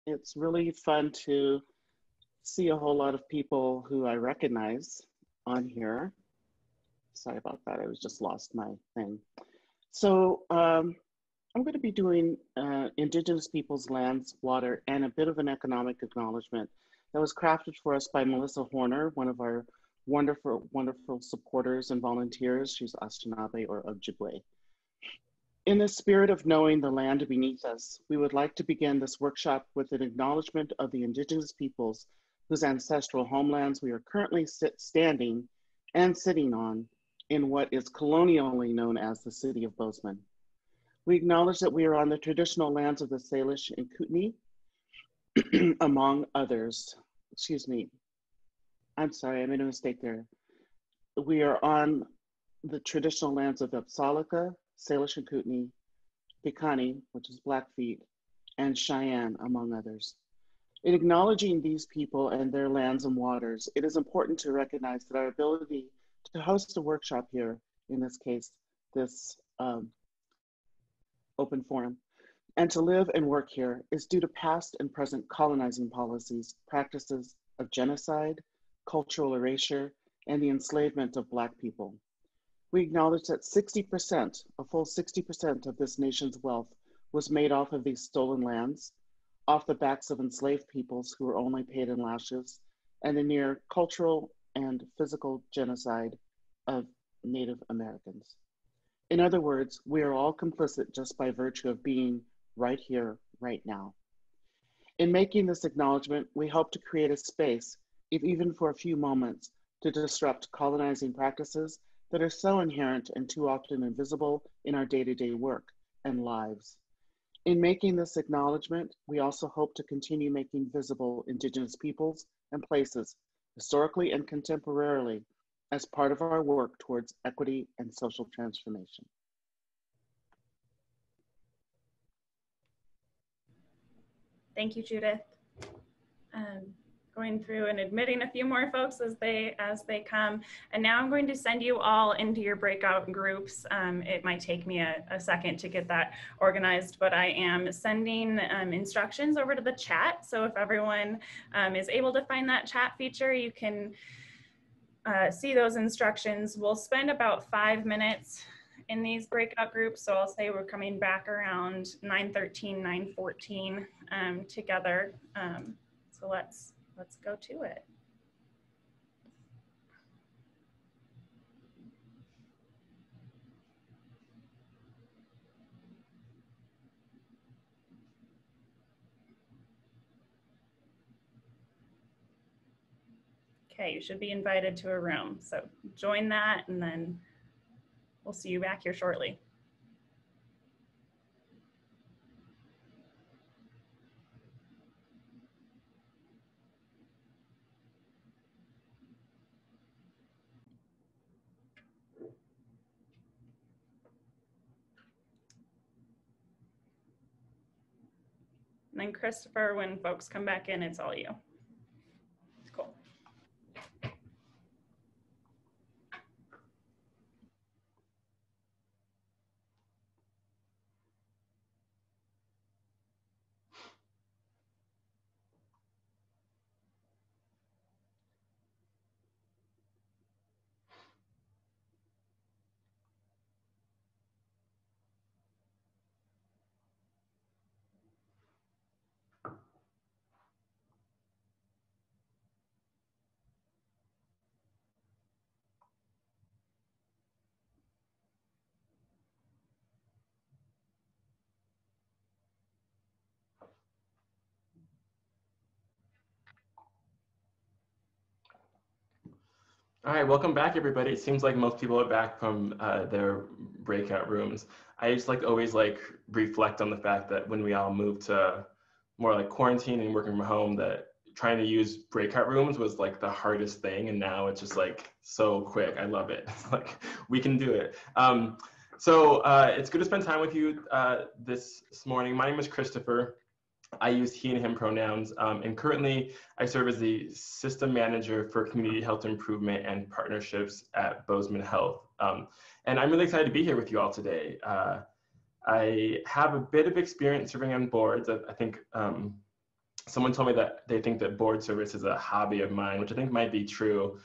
It's really fun to see a whole lot of people who I recognize on here. Sorry about that, I was just lost my thing. So I'm going to be doing Indigenous peoples' lands, water, and a bit of an economic acknowledgement that was crafted for us by Melissa Horner, one of our wonderful, wonderful supporters and volunteers. She's Anishinaabe or Ojibwe. In the spirit of knowing the land beneath us, we would like to begin this workshop with an acknowledgement of the Indigenous peoples whose ancestral homelands we are currently standing and sitting on in what is colonially known as the city of Bozeman. We acknowledge that we are on the traditional lands of the Salish and Kootenai, among others. Excuse me, I'm sorry, I made a mistake there. We are on the traditional lands of Apsalika, Salish and Kootenai, Piikani, which is Blackfeet, and Cheyenne, among others. In acknowledging these people and their lands and waters, it is important to recognize that our ability to host a workshop here, in this case, this open forum, and to live and work here is due to past and present colonizing policies, practices of genocide, cultural erasure, and the enslavement of Black people. We acknowledge that 60%, a full 60% of this nation's wealth was made off of these stolen lands, off the backs of enslaved peoples who were only paid in lashes, and the near cultural and physical genocide of Native Americans. In other words, we are all complicit just by virtue of being right here, right now. In making this acknowledgement, we hope to create a space, if even for a few moments, to disrupt colonizing practices that are so inherent and too often invisible in our day-to-day work and lives. In making this acknowledgement, we also hope to continue making visible Indigenous peoples and places, historically and contemporarily, as part of our work towards equity and social transformation. Thank you, Judith. Going through and admitting a few more folks as they come. And now I'm going to send you all into your breakout groups. It might take me a second to get that organized, but I am sending instructions over to the chat. So if everyone is able to find that chat feature, you can see those instructions. We'll spend about 5 minutes in these breakout groups. So I'll say we're coming back around 9:13, 9:14 together. So let's go to it. Okay, you should be invited to a room. So join that and then we'll see you back here shortly. And then Christopher, when folks come back in, it's all you. Cool. All right, welcome back, everybody. It seems like most people are back from their breakout rooms. I just always reflect on the fact that when we all moved to more like quarantine and working from home, that trying to use breakout rooms was like the hardest thing, and now it's just so quick. I love it. It's we can do it. So it's good to spend time with you this morning. My name is Christopher. I use he and him pronouns, and currently I serve as the system manager for community health improvement and partnerships at Bozeman Health. And I'm really excited to be here with you all today. I have a bit of experience serving on boards. I think someone told me that they think that board service is a hobby of mine, which I think might be true,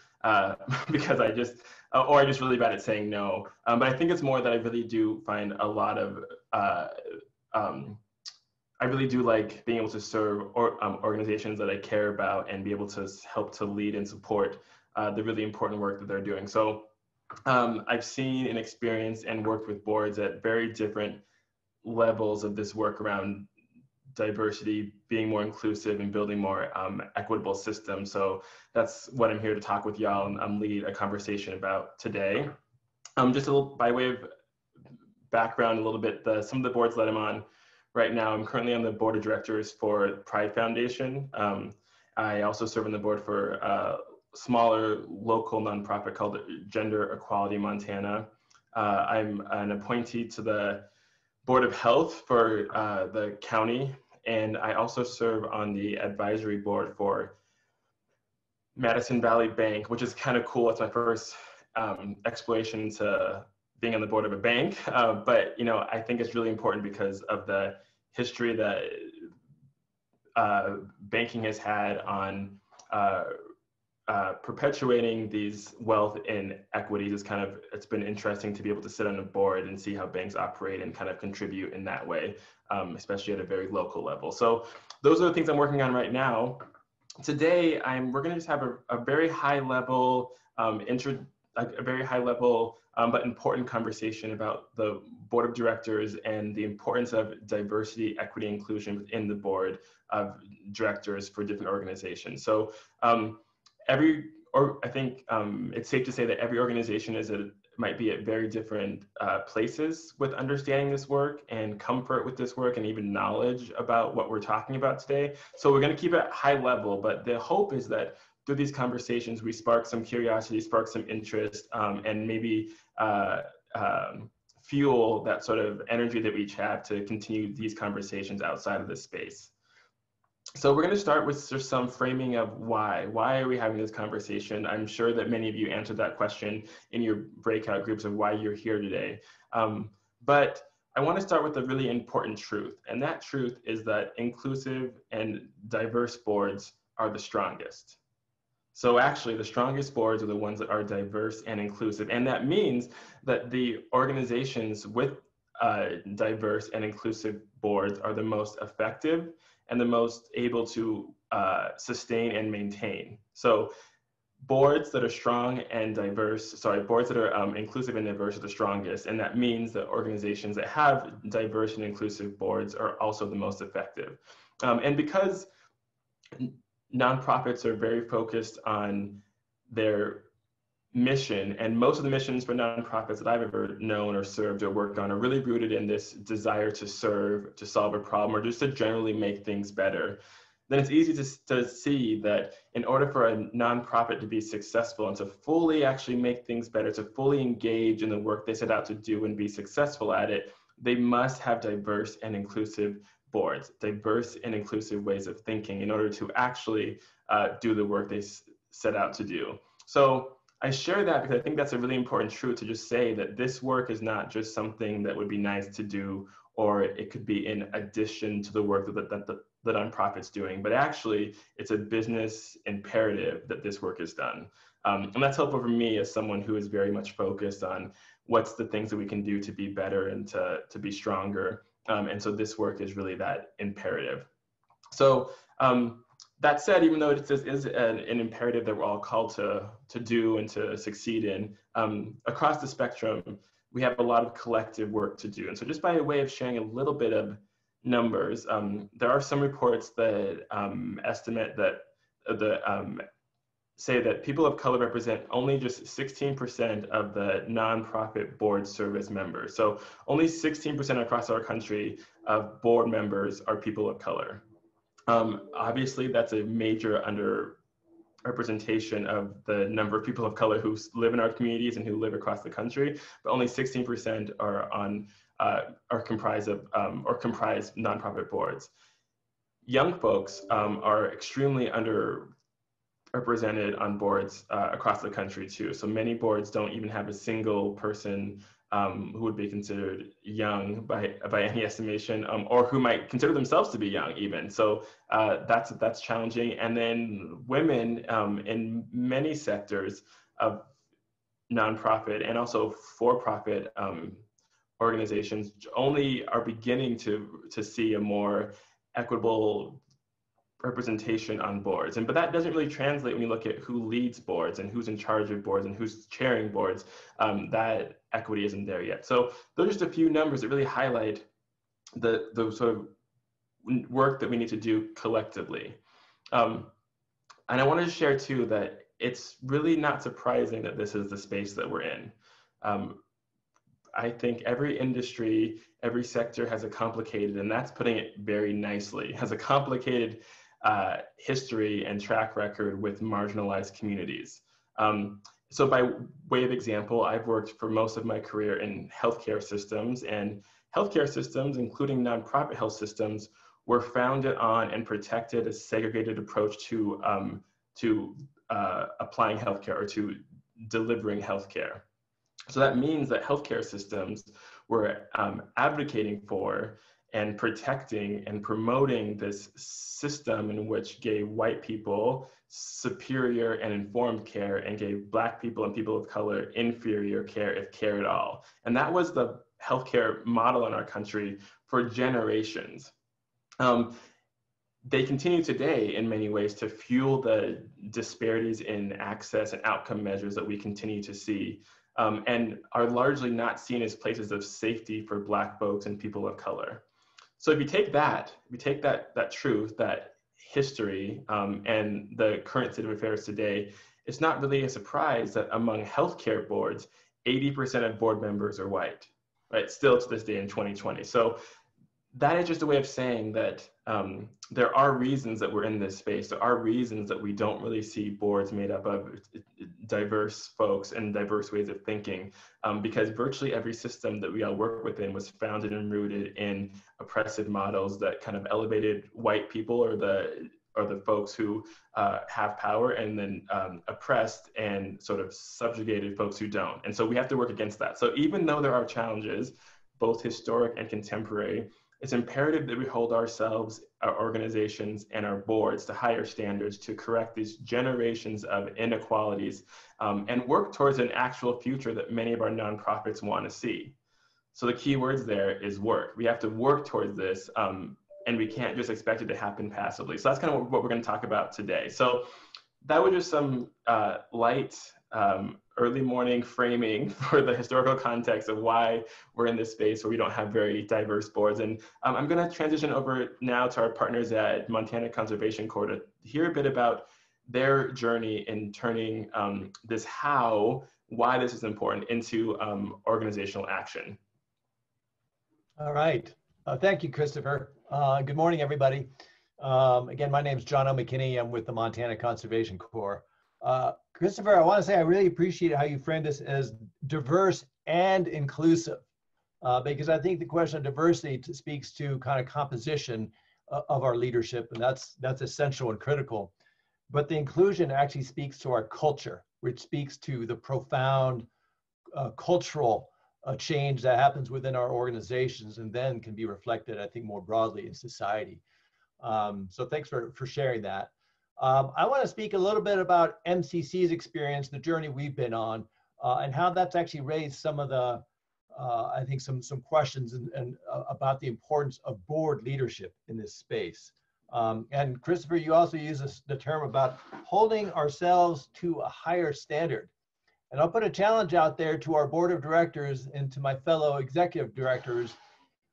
because I just really bad at saying no. But I think it's more that I really do find a lot of, I really do like being able to serve organizations that I care about and be able to help to lead and support the really important work that they're doing. So I've seen and experienced and worked with boards at very different levels of this work around diversity, being more inclusive and building more equitable systems. So that's what I'm here to talk with y'all and lead a conversation about today. Just a little by way of background, a little bit, some of the boards that I'm on right now. I'm currently on the board of directors for Pride Foundation. I also serve on the board for a smaller local nonprofit called Gender Equality Montana. I'm an appointee to the Board of Health for the county, and I also serve on the advisory board for Madison Valley Bank, which is kind of cool. It's my first exploration to being on the board of a bank, but I think it's really important because of the history that banking has had on perpetuating these wealth inequities. It's been interesting to be able to sit on a board and see how banks operate and kind of contribute in that way, especially at a very local level. So those are the things I'm working on right now. Today, we're going to just have a very high level, but important conversation about the board of directors and the importance of diversity, equity, inclusion within the board of directors for different organizations. So I think it's safe to say that every organization might be at very different places with understanding this work and comfort with this work and even knowledge about what we're talking about today. So we're going to keep it high level, but the hope is that through these conversations, we spark some curiosity, spark some interest, and maybe fuel that sort of energy that we each have to continue these conversations outside of this space. So we're going to start with just some framing of why. Why are we having this conversation? I'm sure that many of you answered that question in your breakout groups of why you're here today. But I want to start with a really important truth. And that truth is that inclusive and diverse boards are the strongest. So actually, the strongest boards are the ones that are diverse and inclusive. And that means that the organizations with diverse and inclusive boards are the most effective and the most able to sustain and maintain. So boards that are strong and diverse, boards that are inclusive and diverse are the strongest. And that means that organizations that have diverse and inclusive boards are also the most effective. And because nonprofits are very focused on their mission, and most of the missions for nonprofits that I've ever known or served or worked on are really rooted in this desire to serve, to solve a problem, or just to generally make things better, then it's easy to see that in order for a nonprofit to be successful and to fully actually make things better, to fully engage in the work they set out to do and be successful at it, they must have diverse and inclusive boards, diverse and inclusive ways of thinking in order to actually do the work they set out to do. So I share that because I think that's a really important truth, to just say that this work is not just something that would be nice to do, or it could be in addition to the work that the nonprofit's doing, but actually it's a business imperative that this work is done. And that's helpful for me as someone who is very much focused on what's the things that we can do to be better and to be stronger. And so this work is really that imperative. So that said, even though it is an imperative that we're all called to do and to succeed in, across the spectrum, we have a lot of collective work to do. And so just by way of sharing a little bit of numbers, there are some reports that estimate that say that people of color represent only just 16% of the nonprofit board service members. So only 16% across our country of board members are people of color. Obviously, that's a major underrepresentation of the number of people of color who live in our communities and who live across the country, but only 16% are comprise nonprofit boards. Young folks are extremely underrepresented on boards across the country too. So many boards don't even have a single person who would be considered young by any estimation, or who might consider themselves to be young even. So that's challenging. And then women in many sectors of nonprofit and also for-profit organizations only are beginning to see a more equitable representation on boards. But that doesn't really translate when you look at who leads boards and who's in charge of boards and who's chairing boards. That equity isn't there yet. So those are just a few numbers that really highlight the sort of work that we need to do collectively. And I wanted to share too that it's really not surprising that this is the space that we're in. I think every industry, every sector has a complicated, and that's putting it very nicely, has a complicated history and track record with marginalized communities. So by way of example, I've worked for most of my career in healthcare systems, and healthcare systems, including nonprofit health systems, were founded on and protected a segregated approach to applying healthcare or to delivering healthcare. So that means that healthcare systems were advocating for and protecting and promoting this system in which gave white people superior and informed care and gave Black people and people of color inferior care, if care at all. And that was the healthcare model in our country for generations. They continue today in many ways to fuel the disparities in access and outcome measures that we continue to see, and are largely not seen as places of safety for Black folks and people of color. So if you take that, that truth, that history, and the current state of affairs today, it's not really a surprise that among healthcare boards, 80% of board members are white, right? Still to this day in 2020. So that is just a way of saying that there are reasons that we're in this space. There are reasons that we don't really see boards made up of diverse folks and diverse ways of thinking, because virtually every system that we all work within was founded and rooted in oppressive models that kind of elevated white people or the folks who have power, and then oppressed and sort of subjugated folks who don't. And so we have to work against that. So even though there are challenges, both historic and contemporary, it's imperative that we hold ourselves, our organizations, and our boards to higher standards to correct these generations of inequalities, and work towards an actual future that many of our nonprofits want to see. So the key words there is work. We have to work towards this, and we can't just expect it to happen passively. So that's kind of what we're going to talk about today. So that was just some light early morning framing for the historical context of why we're in this space where we don't have very diverse boards. And I'm going to transition over now to our partners at Montana Conservation Corps to hear a bit about their journey in turning why this is important into organizational action. All right. Thank you, Christopher. Good morning, everybody. Again, my name is Jono McKinney. I'm with the Montana Conservation Corps. Christopher, I want to say I really appreciate how you framed this as diverse and inclusive, because I think the question of diversity speaks to kind of composition of our leadership, and that's essential and critical. But the inclusion actually speaks to our culture, which speaks to the profound cultural change that happens within our organizations and then can be reflected, I think, more broadly in society. So thanks for sharing that. I want to speak a little bit about MCC's experience, the journey we've been on, and how that's actually raised some of the, I think, some questions and about the importance of board leadership in this space. And Christopher, you also use the term about holding ourselves to a higher standard. And I'll put a challenge out there to our board of directors and to my fellow executive directors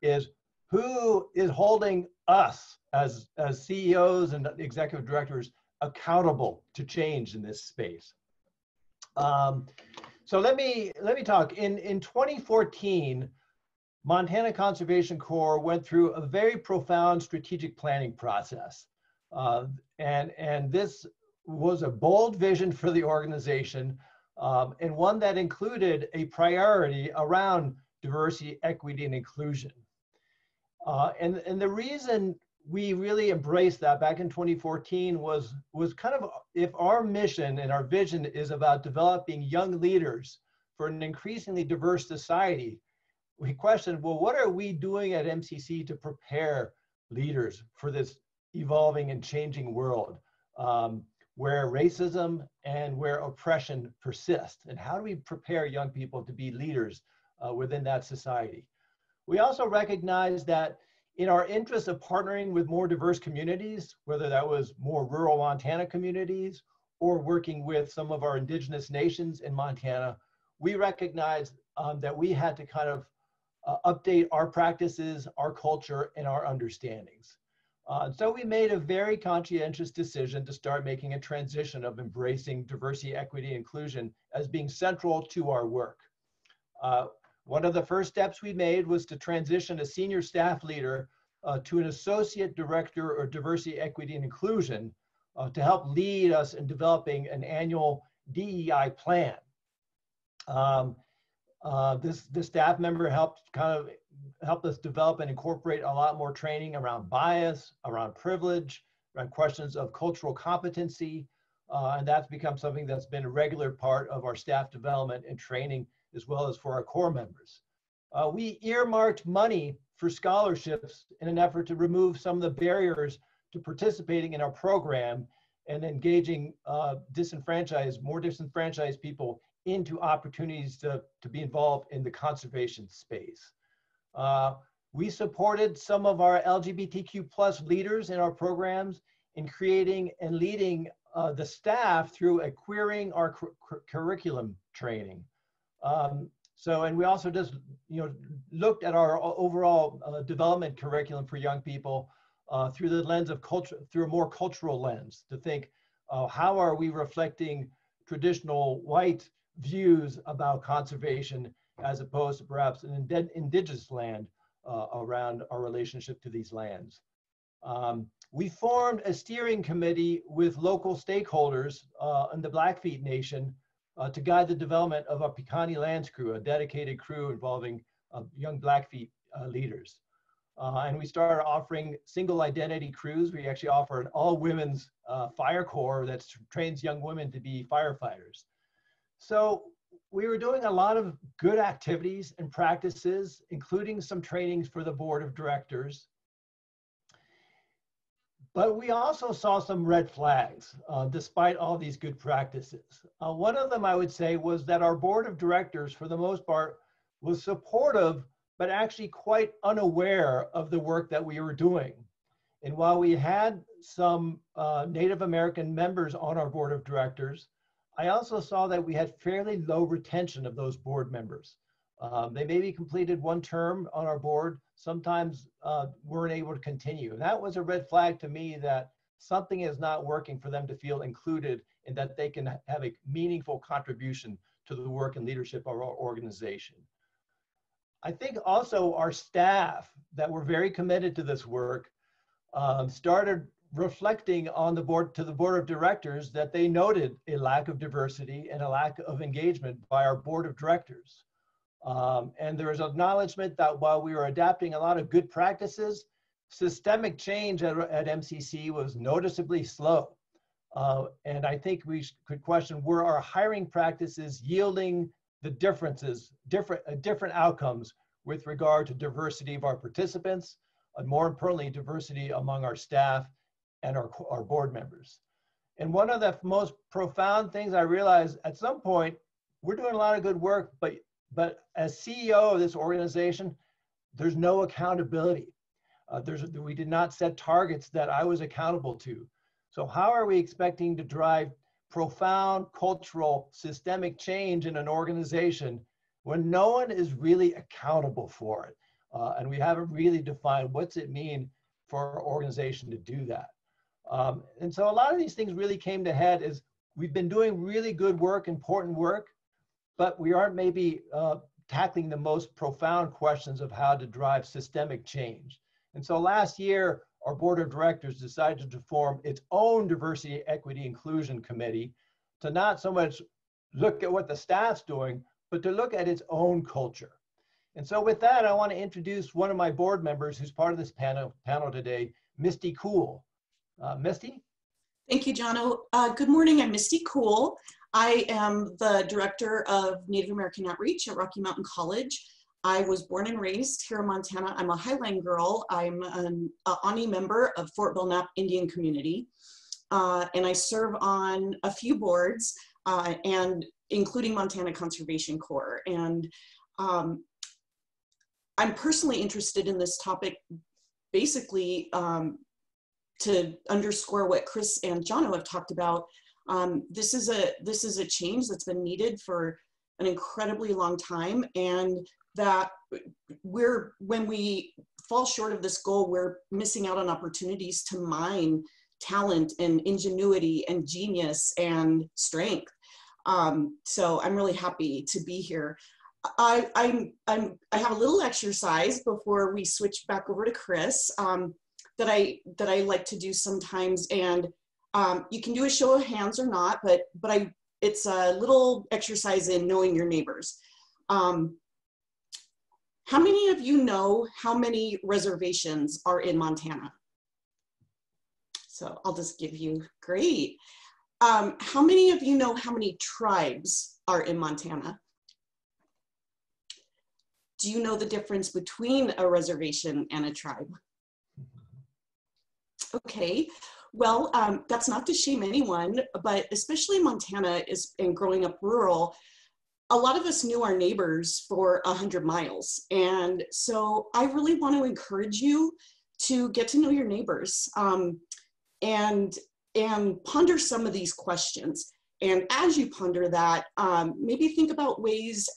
is, who is holding us as CEOs and executive directors accountable to change in this space? So let me talk. In 2014, Montana Conservation Corps went through a very profound strategic planning process. And this was a bold vision for the organization, and one that included a priority around diversity, equity, and inclusion. And the reason we really embraced that back in 2014 was kind of, if our mission and our vision is about developing young leaders for an increasingly diverse society, we questioned, well, what are we doing at MCC to prepare leaders for this evolving and changing world where racism and where oppression persist? And how do we prepare young people to be leaders within that society? We also recognize that in our interest of partnering with more diverse communities, whether that was more rural Montana communities or working with some of our indigenous nations in Montana, we recognized that we had to kind of update our practices, our culture, and our understandings. So we made a very conscientious decision to start making a transition of embracing diversity, equity, and inclusion as being central to our work. One of the first steps we made was to transition a senior staff leader to an associate director of diversity, equity, and inclusion to help lead us in developing an annual DEI plan. This staff member helped us develop and incorporate a lot more training around bias, around privilege, around questions of cultural competency, and that's become something that's been a regular part of our staff development and training, as well as for our core members. We earmarked money for scholarships in an effort to remove some of the barriers to participating in our program and engaging more disenfranchised people into opportunities to be involved in the conservation space. We supported some of our LGBTQ+ leaders in our programs in creating and leading the staff through a queering our curriculum training. And we also just looked at our overall development curriculum for young people through the lens of culture, through a more cultural lens, to think how are we reflecting traditional white views about conservation as opposed to perhaps an indigenous land around our relationship to these lands. We formed a steering committee with local stakeholders in the Blackfeet Nation to guide the development of a Piikani Lands crew, a dedicated crew involving young Blackfeet leaders. And we started offering single identity crews. We actually offer an all-women's fire corps that trains young women to be firefighters. So we were doing a lot of good activities and practices, including some trainings for the board of directors. But we also saw some red flags, despite all these good practices. One of them, I would say, was that our board of directors, for the most part, was supportive, but actually quite unaware of the work that we were doing. And while we had some Native American members on our board of directors, I also saw that we had fairly low retention of those board members. They maybe completed one term on our board, sometimes weren't able to continue. And that was a red flag to me that something is not working for them to feel included and that they can have a meaningful contribution to the work and leadership of our organization. I think also our staff that were very committed to this work started reflecting on the board of directors that they noted a lack of diversity and a lack of engagement by our board of directors. And there was acknowledgement that while we were adapting a lot of good practices, systemic change at MCC was noticeably slow. And I think we could question, were our hiring practices yielding the different outcomes with regard to diversity of our participants, and more importantly, diversity among our staff and our board members. And one of the most profound things I realized at some point, we're doing a lot of good work, but as CEO of this organization, there's no accountability. We did not set targets that I was accountable to. So how are we expecting to drive profound cultural systemic change in an organization when no one is really accountable for it? And we haven't really defined what's it mean for our organization to do that. And so a lot of these things really came to head as we've been doing really good work, important work, but we aren't maybe tackling the most profound questions of how to drive systemic change. And so last year, our board of directors decided to form its own diversity, equity, inclusion committee to not so much look at what the staff's doing, but to look at its own culture. And so with that, I want to introduce one of my board members who's part of this panel today, Misty Kuhl. Misty? Thank you, Jono. Good morning, I'm Misty Kuhl. I am the Director of Native American Outreach at Rocky Mountain College. I was born and raised here in Montana. I'm a Heilman girl. I'm an Ani member of Fort Belknap Indian Community. And I serve on a few boards, and including Montana Conservation Corps. And I'm personally interested in this topic, basically to underscore what Chris and Jono have talked about. This is a change that's been needed for an incredibly long time, and that when we fall short of this goal, we're missing out on opportunities to mine talent and ingenuity and genius and strength. So I'm really happy to be here. I have a little exercise before we switch back over to Chris that I like to do sometimes, and you can do a show of hands or not, but it's a little exercise in knowing your neighbors. How many of you know how many reservations are in Montana? So I'll just give you, great. How many of you know how many tribes are in Montana? Do you know the difference between a reservation and a tribe? Okay, well, that's not to shame anyone, but especially Montana and growing up rural, a lot of us knew our neighbors for 100 miles. And so I really want to encourage you to get to know your neighbors and ponder some of these questions. And as you ponder that, maybe think about ways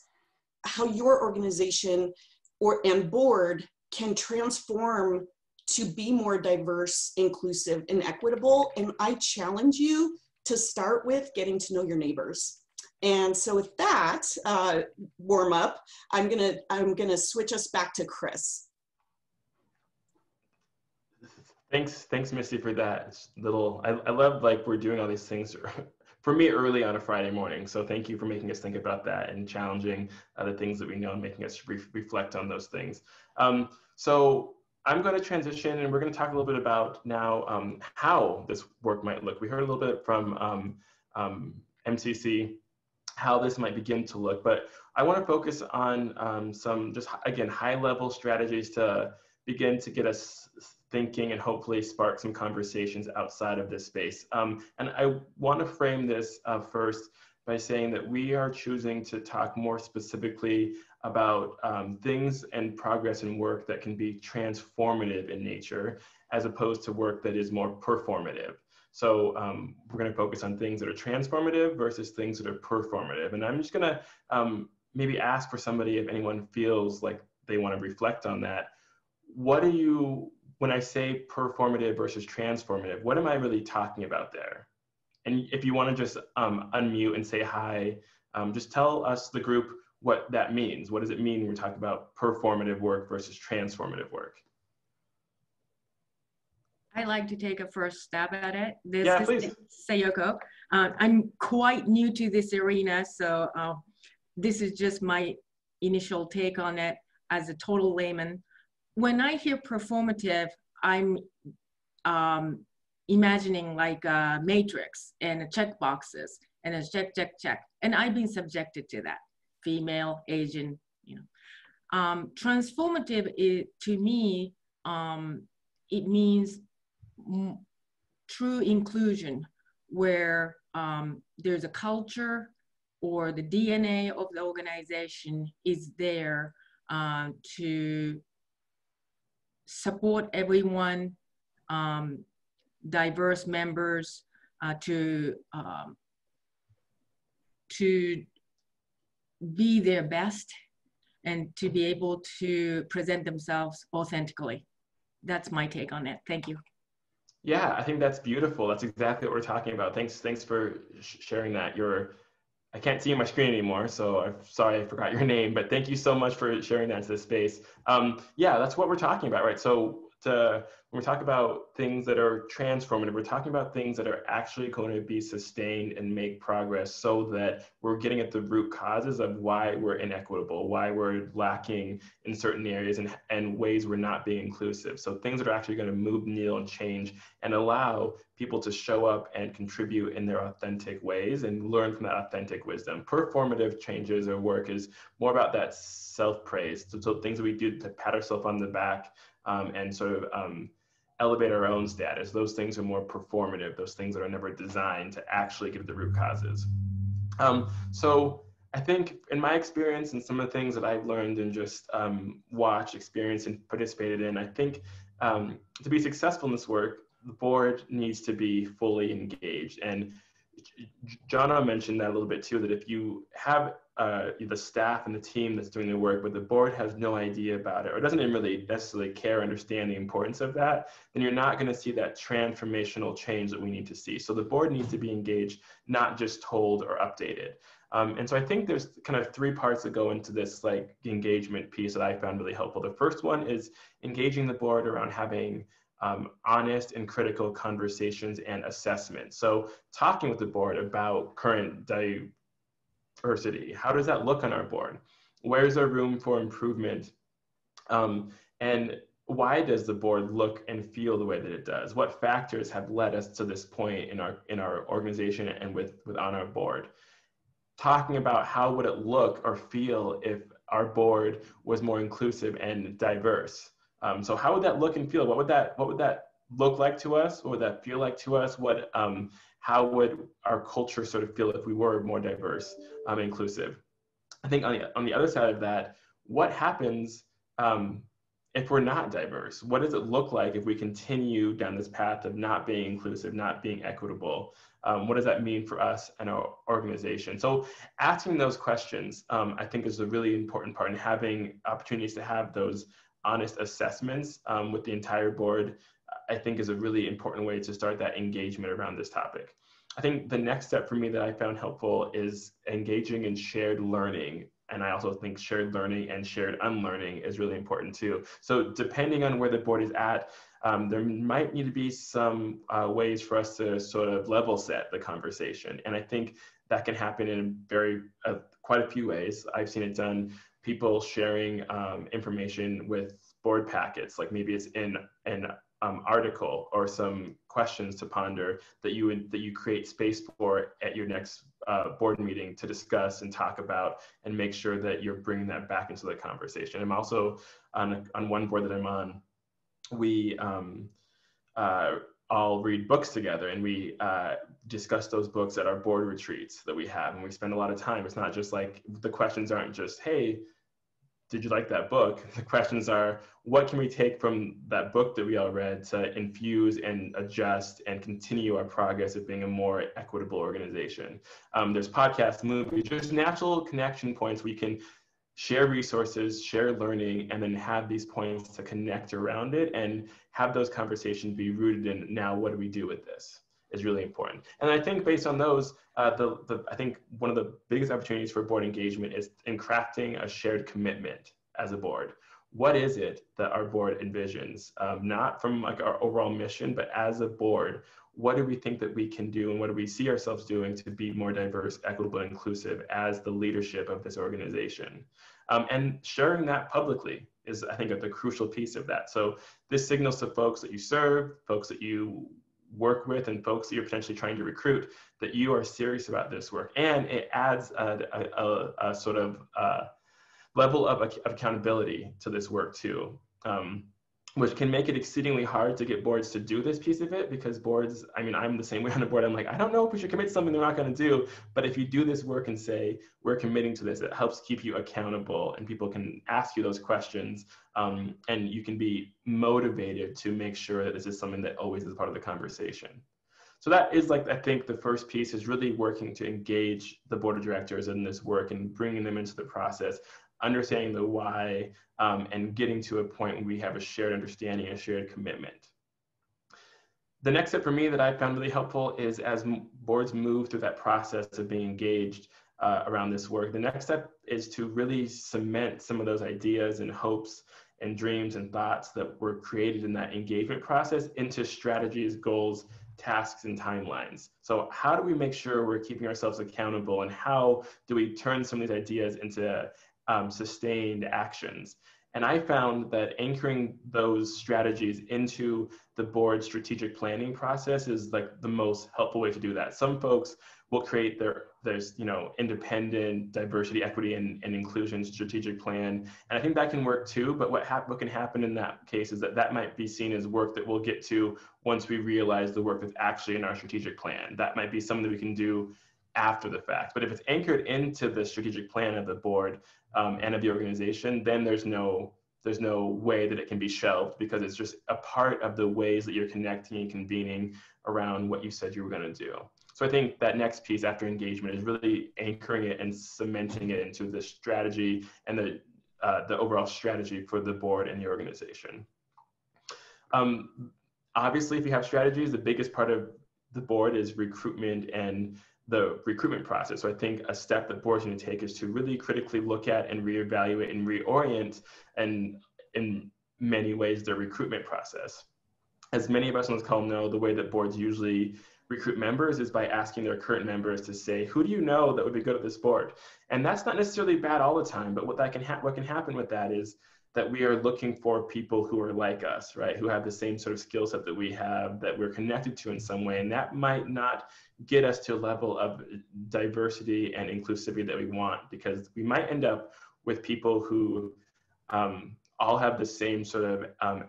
how your organization and board can transform to be more diverse, inclusive, and equitable. And I challenge you to start with getting to know your neighbors. And so with that warm up, I'm gonna switch us back to Chris. Thanks, Misty, for that little. I love like we're doing all these things for me early on a Friday morning. So thank you for making us think about that and challenging the things that we know and making us reflect on those things. So I'm going to transition, and we're going to talk a little bit about now how this work might look. We heard a little bit from MCC, how this might begin to look, but I want to focus on some just, again, high-level strategies to begin to get us thinking and hopefully spark some conversations outside of this space. And I want to frame this first by saying that we are choosing to talk more specifically about things and progress and work that can be transformative in nature, as opposed to work that is more performative. So we're going to focus on things that are transformative versus things that are performative. And I'm just going to maybe ask for somebody, if anyone feels like they want to reflect on that. What do you, when I say performative versus transformative, what am I really talking about there? And if you want to just unmute and say hi, just tell us, the group, what that means. What does it mean when we're talking about performative work versus transformative work? I'd like to take a first stab at it. This please. is Sayoko. I'm quite new to this arena, so this is just my initial take on it as a total layman. When I hear performative, I'm imagining like a matrix and check boxes and a check, check, check. And I've been subjected to that. Female, Asian, you know. Transformative, to me, it means true inclusion, where there's a culture or the DNA of the organization is there to support everyone, diverse members, to be their best and to be able to present themselves authentically. That's my take on it. Thank you. Yeah, I think that's beautiful. That's exactly what we're talking about. Thanks for sharing that. I can't see my screen anymore, so I'm sorry I forgot your name, but thank you so much for sharing that to this space. Yeah, that's what we're talking about, right? So to when we talk about things that are transformative, we're talking about things that are actually going to be sustained and make progress so that we're getting at the root causes of why we're inequitable, why we're lacking in certain areas and ways we're not being inclusive. So things that are actually going to move the needle and change and allow people to show up and contribute in their authentic ways and learn from that authentic wisdom. Performative changes or work is more about that self-praise. So things that we do to pat ourselves on the back and sort of elevate our own status. Those things are more performative. Those things that are never designed to actually get at the root causes. So I think in my experience and some of the things that I've learned and just watched, experienced, and participated in, I think to be successful in this work, the board needs to be fully engaged. And Jono mentioned that a little bit too, that if you have the staff and the team that's doing the work, but the board has no idea about it, or doesn't even really necessarily care or understand the importance of that, then you're not going to see that transformational change that we need to see. So the board needs to be engaged, not just told or updated. And so I think there's kind of three parts that go into this like engagement piece that I found really helpful. The first one is engaging the board around having honest and critical conversations and assessment. So talking with the board about current diversity, how does that look on our board? Where's there room for improvement? And why does the board look and feel the way that it does? What factors have led us to this point in our organization and on our board? Talking about how would it look or feel if our board was more inclusive and diverse? So how would that look and feel? What would that look like to us? What would that feel like to us? How would our culture sort of feel if we were more diverse, inclusive? I think on the other side of that, what happens if we're not diverse? What does it look like if we continue down this path of not being inclusive, not being equitable? What does that mean for us and our organization? So asking those questions, I think is a really important part, and having opportunities to have those honest assessments with the entire board, I think is a really important way to start that engagement around this topic. I think the next step for me that I found helpful is engaging in shared learning. And I also think shared learning and shared unlearning is really important too. So depending on where the board is at, there might need to be some ways for us to sort of level set the conversation. And I think that can happen in quite a few ways. I've seen it done, people sharing information with board packets, like maybe it's in an article or some questions to ponder that you create space for at your next board meeting to discuss and talk about, and make sure that you're bringing that back into the conversation. I'm also on one board that I'm on, we all read books together, and we discuss those books at our board retreats that we have, and we spend a lot of time. It's not just like, the questions aren't just, hey, did you like that book? The questions are, what can we take from that book that we all read to infuse and adjust and continue our progress of being a more equitable organization? There's podcasts, movies, just natural connection points where you can share resources, share learning, and then have these points to connect around it and have those conversations be rooted in, now what do we do with this, is really important. And I think based on those, I think one of the biggest opportunities for board engagement is in crafting a shared commitment as a board. What is it that our board envisions? Not from like our overall mission, but as a board, what do we think that we can do, and what do we see ourselves doing to be more diverse, equitable, and inclusive as the leadership of this organization? And sharing that publicly is, I think, the crucial piece of that. So this signals to folks that you serve, folks that you work with, and folks that you're potentially trying to recruit, that you are serious about this work. And it adds a sort of level of accountability to this work too, which can make it exceedingly hard to get boards to do this piece of it, because boards, I mean, I'm the same way on the board. I'm like, I don't know if we should commit to something they're not going to do. But if you do this work and say, we're committing to this, it helps keep you accountable, and people can ask you those questions, and you can be motivated to make sure that this is something that always is part of the conversation. So that is, like, I think the first piece is really working to engage the board of directors in this work and bringing them into the process, understanding the why, and getting to a point where we have a shared understanding and a shared commitment. The next step for me that I found really helpful is, as boards move through that process of being engaged around this work, the next step is to really cement some of those ideas and hopes and dreams and thoughts that were created in that engagement process into strategies, goals, tasks, and timelines. So how do we make sure we're keeping ourselves accountable, and how do we turn some of these ideas into sustained actions? And I found that anchoring those strategies into the board strategic planning process is like the most helpful way to do that. Some folks will create there's independent diversity, equity, and inclusion strategic plan. And I think that can work too, but what can happen in that case is that might be seen as work that we'll get to once we realize the work that's actually in our strategic plan. That might be something that we can do after the fact. But if it's anchored into the strategic plan of the board and of the organization, then there's no way that it can be shelved, because it's just a part of the ways that you're connecting and convening around what you said you were going to do. So I think that next piece after engagement is really anchoring it and cementing it into the strategy and the overall strategy for the board and the organization. Obviously, if you have strategies, the biggest part of the board is recruitment and the recruitment process. So I think a step that boards need to take is to really critically look at and reevaluate and reorient, and in many ways, their recruitment process. As many of us on this call know, the way that boards usually recruit members is by asking their current members to say, who do you know that would be good at this board? And that's not necessarily bad all the time, but what can happen with that is that we are looking for people who are like us, right? Who have the same sort of skill set that we have, that we're connected to in some way. And that might not get us to a level of diversity and inclusivity that we want, because we might end up with people who all have the same sort of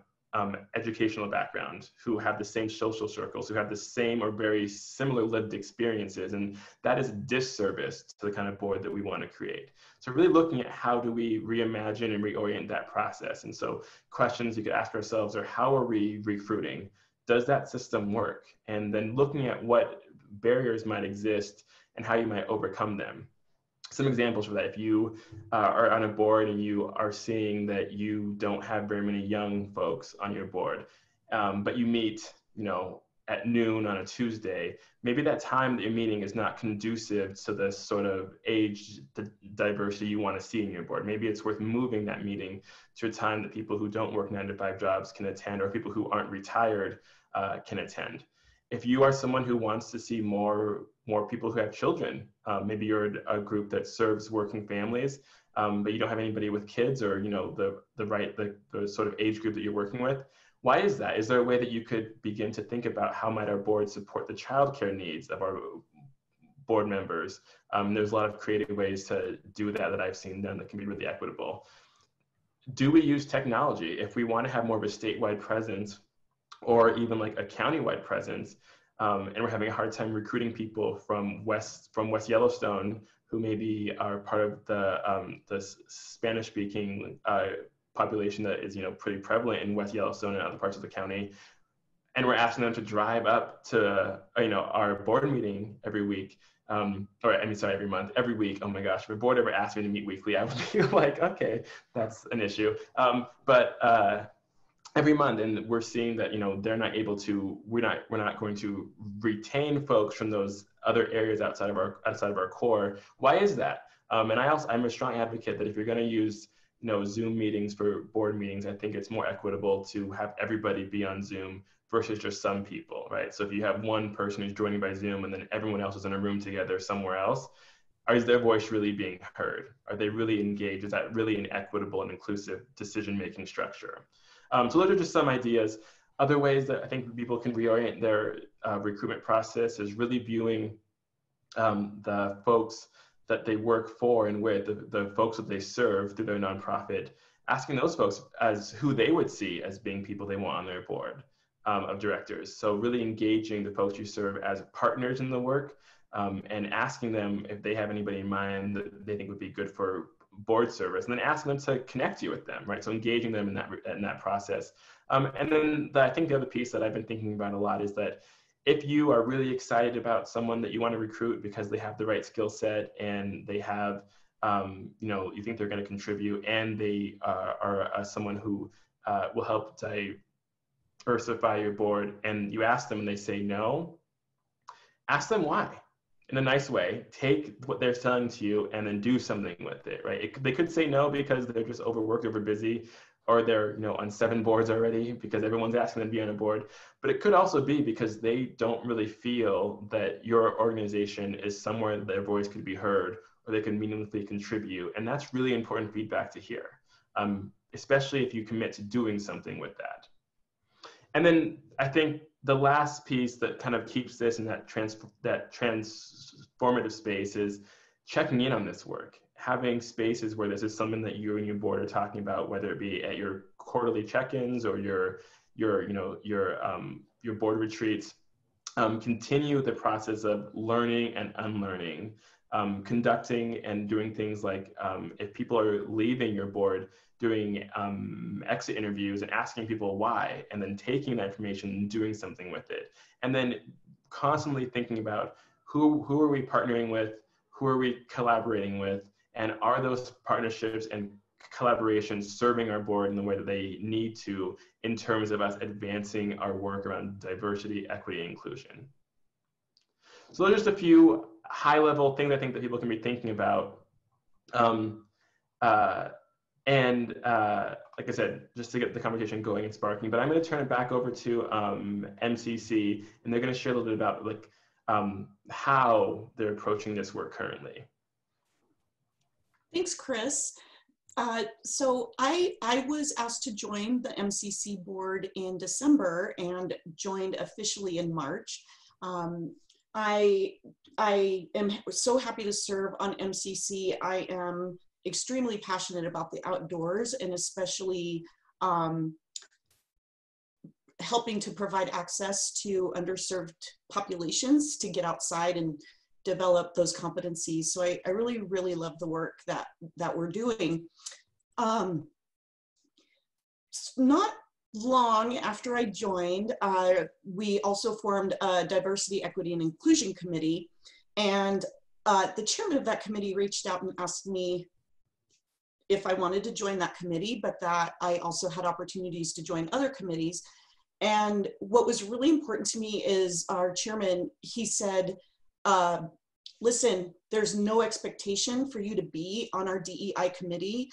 educational background, who have the same social circles, who have the same or very similar lived experiences. And that is a disservice to the kind of board that we want to create. So really looking at how do we reimagine and reorient that process. And so questions you could ask ourselves are, how are we recruiting? Does that system work? And then looking at what barriers might exist and how you might overcome them. Some examples for that: if you are on a board and you are seeing that you don't have very many young folks on your board, but you meet, at noon on a Tuesday, maybe that time that you're meeting is not conducive to the sort of age diversity you want to see in your board. Maybe it's worth moving that meeting to a time that people who don't work 9-to-5 jobs can attend, or people who aren't retired can attend. If you are someone who wants to see more people who have children, maybe you're a group that serves working families, but you don't have anybody with kids, or the sort of age group that you're working with. Why is that? Is there a way that you could begin to think about how might our board support the childcare needs of our board members? There's a lot of creative ways to do that I've seen done that can be really equitable. Do we use technology? If we want to have more of a statewide presence, or even like a countywide presence, and we're having a hard time recruiting people from West Yellowstone, who maybe are part of the Spanish-speaking population that is pretty prevalent in West Yellowstone and other parts of the county, and we're asking them to drive up to our board meeting every week, every month, every week. Oh my gosh, if a board ever asked me to meet weekly, I would be like, okay, that's an issue. Every month, and we're seeing that they're not able to. We're not going to retain folks from those other areas outside of our core. Why is that? And I'm a strong advocate that if you're going to use Zoom meetings for board meetings, I think it's more equitable to have everybody be on Zoom versus just some people, right? So if you have one person who's joining by Zoom and then everyone else is in a room together somewhere else, is their voice really being heard? Are they really engaged? Is that really an equitable and inclusive decision-making structure? So those are just some ideas. Other ways that I think people can reorient their recruitment process is really viewing the folks that they work for and with, the folks that they serve through their nonprofit, asking those folks as who they would see as being people they want on their board of directors. So really engaging the folks you serve as partners in the work, and asking them if they have anybody in mind that they think would be good for board service, and then asking them to connect you with them, right? So engaging them in that process. And then I think the other piece that I've been thinking about a lot is that if you are really excited about someone that you want to recruit because they have the right skill set and they have, you think they're going to contribute, and they are someone who will help diversify your board, and you ask them and they say no, ask them why. In a nice way, take what they're selling to you and then do something with it, right? They could say no because they're just overworked, overbusy, or they're, you know, on 7 boards already because everyone's asking them to be on a board. But it could also be because they don't really feel that your organization is somewhere that their voice could be heard or they can meaningfully contribute. And that's really important feedback to hear, especially if you commit to doing something with that. And then I think the last piece that kind of keeps this in that transformative space is checking in on this work, having spaces where this is something that you and your board are talking about, whether it be at your quarterly check-ins or your board retreats. Continue the process of learning and unlearning, conducting and doing things like if people are leaving your board, doing exit interviews and asking people why, and then taking that information and doing something with it. And then constantly thinking about who are we partnering with, who are we collaborating with, and are those partnerships and collaborations serving our board in the way that they need to in terms of us advancing our work around diversity, equity, and inclusion. So those are just a few high-level things I think that people can be thinking about. Like I said, just to get the conversation going and sparking, but I'm going to turn it back over to MCC, and they're going to share a little bit about like how they're approaching this work currently. Thanks, Chris. So I was asked to join the MCC board in December and joined officially in March. I am so happy to serve on MCC. I am extremely passionate about the outdoors and especially helping to provide access to underserved populations to get outside and develop those competencies. So I really, really love the work that we're doing. Not long after I joined, we also formed a Diversity, Equity, and Inclusion Committee. And the chairman of that committee reached out and asked me if I wanted to join that committee, but that I also had opportunities to join other committees. And what was really important to me is our chairman, he said, listen, there's no expectation for you to be on our DEI committee.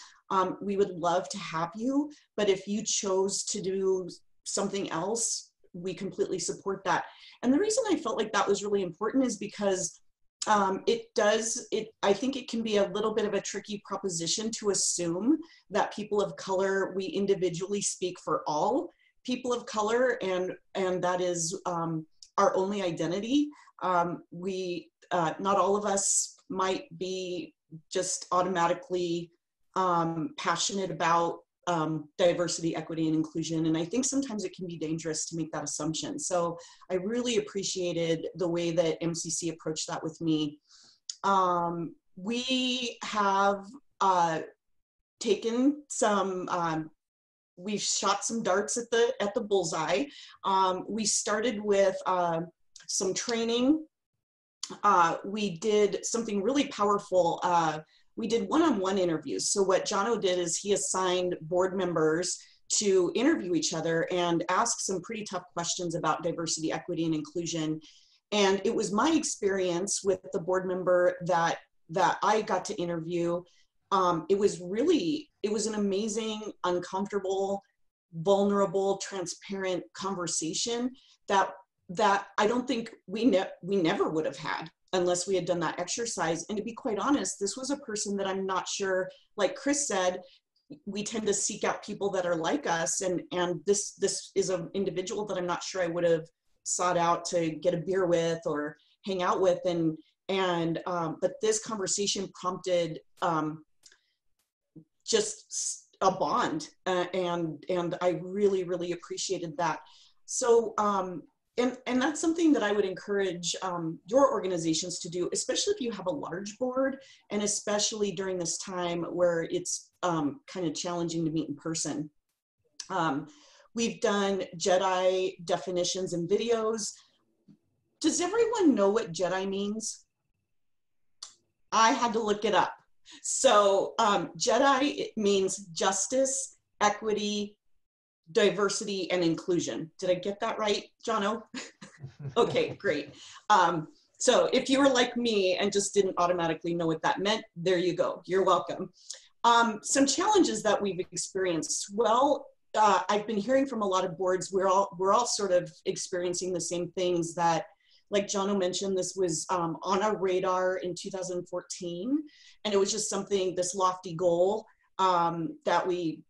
We would love to have you, but if you chose to do something else, we completely support that. And the reason I felt like that was really important is because I think it can be a little bit of a tricky proposition to assume that people of color, we individually speak for all people of color, and that is our only identity. Not all of us might be just automatically passionate about diversity, equity, and inclusion. And I think sometimes it can be dangerous to make that assumption. So I really appreciated the way that MCC approached that with me. We have taken some, we've shot some darts at the bullseye. We started with some training. We did something really powerful. We did one-on-one interviews. So what Jono did is he assigned board members to interview each other and ask some pretty tough questions about diversity, equity, and inclusion. And it was my experience with the board member that I got to interview. It was an amazing, uncomfortable, vulnerable, transparent conversation that I don't think we never would have had unless we had done that exercise. And to be quite honest, this was a person that I'm not sure, like Chris said, we tend to seek out people that are like us. And this is an individual that I'm not sure I would have sought out to get a beer with or hang out with. But this conversation prompted just a bond. And I really, really appreciated that. So, and that's something that I would encourage your organizations to do, especially if you have a large board, and especially during this time where it's kind of challenging to meet in person. We've done JEDI definitions and videos. Does everyone know what JEDI means? I had to look it up. So JEDI, it means justice, equity, diversity, and inclusion. Did I get that right, Jono? Okay, great. So if you were like me and just didn't automatically know what that meant, there you go. You're welcome. Some challenges that we've experienced. Well, I've been hearing from a lot of boards, we're all sort of experiencing the same things that, like Jono mentioned, this was on our radar in 2014, and it was just something, this lofty goal that we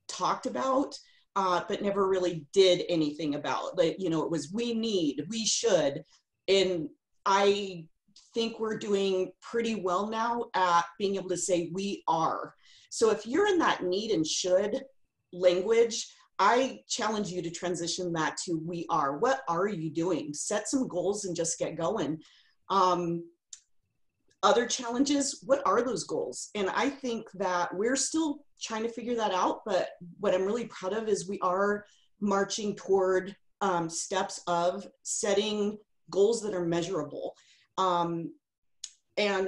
talked about, but never really did anything about. Like, you know, it was we need, we should, and I think we're doing pretty well now at being able to say we are. So if you're in that need and should language, I challenge you to transition that to we are. What are you doing? Set some goals and just get going. Other challenges, what are those goals? And I think that we're still trying to figure that out, but what I'm really proud of is we are marching toward steps of setting goals that are measurable. And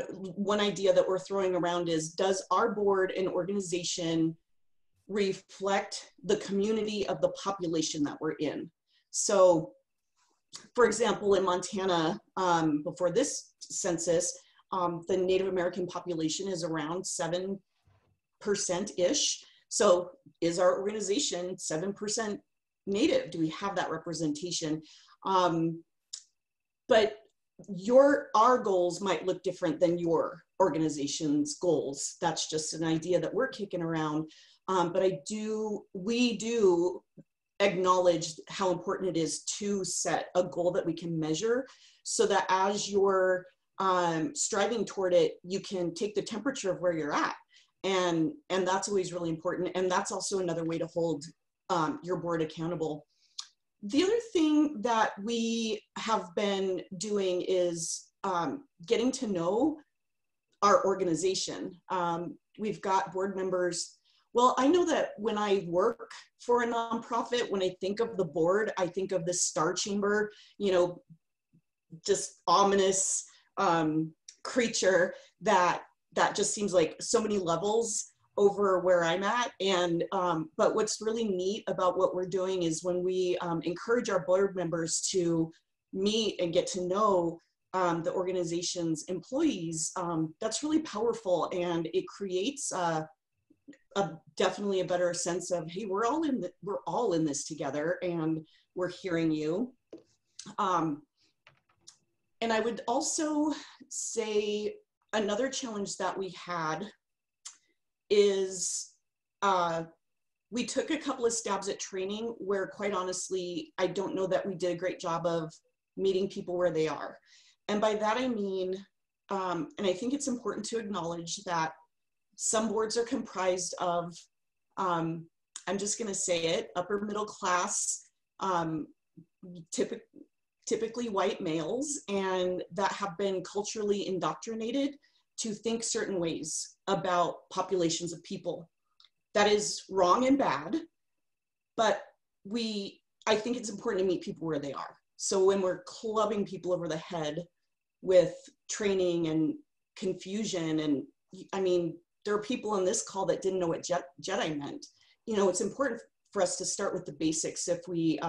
one idea that we're throwing around is, does our board and organization reflect the community of the population that we're in? So, for example, in Montana, before this census, the Native American population is around 7%-ish. So is our organization 7% Native? Do we have that representation? But our goals might look different than your organization's goals. That's just an idea that we're kicking around. But we do acknowledge how important it is to set a goal that we can measure, so that as you're striving toward it, you can take the temperature of where you're at. And that's always really important. And that's also another way to hold your board accountable. The other thing that we have been doing is getting to know our organization. We've got board members. Well, I know that when I work for a nonprofit, when I think of the board, I think of the Star Chamber, you know, just ominous creature that just seems like so many levels over where I'm at. And but what's really neat about what we're doing is when we encourage our board members to meet and get to know the organization's employees, that's really powerful, and it creates definitely a better sense of, hey, we're all in this together, and we're hearing you. And I would also say another challenge that we had is we took a couple of stabs at training where, quite honestly, I don't know that we did a great job of meeting people where they are. And by that I mean, and I think it's important to acknowledge that some boards are comprised of, I'm just gonna say it, upper middle class, typically white males, and that have been culturally indoctrinated to think certain ways about populations of people. That is wrong and bad, but I think it's important to meet people where they are. So when we're clubbing people over the head with training and confusion, and I mean, there are people on this call that didn't know what Jedi meant. You know, it's important for us to start with the basics if we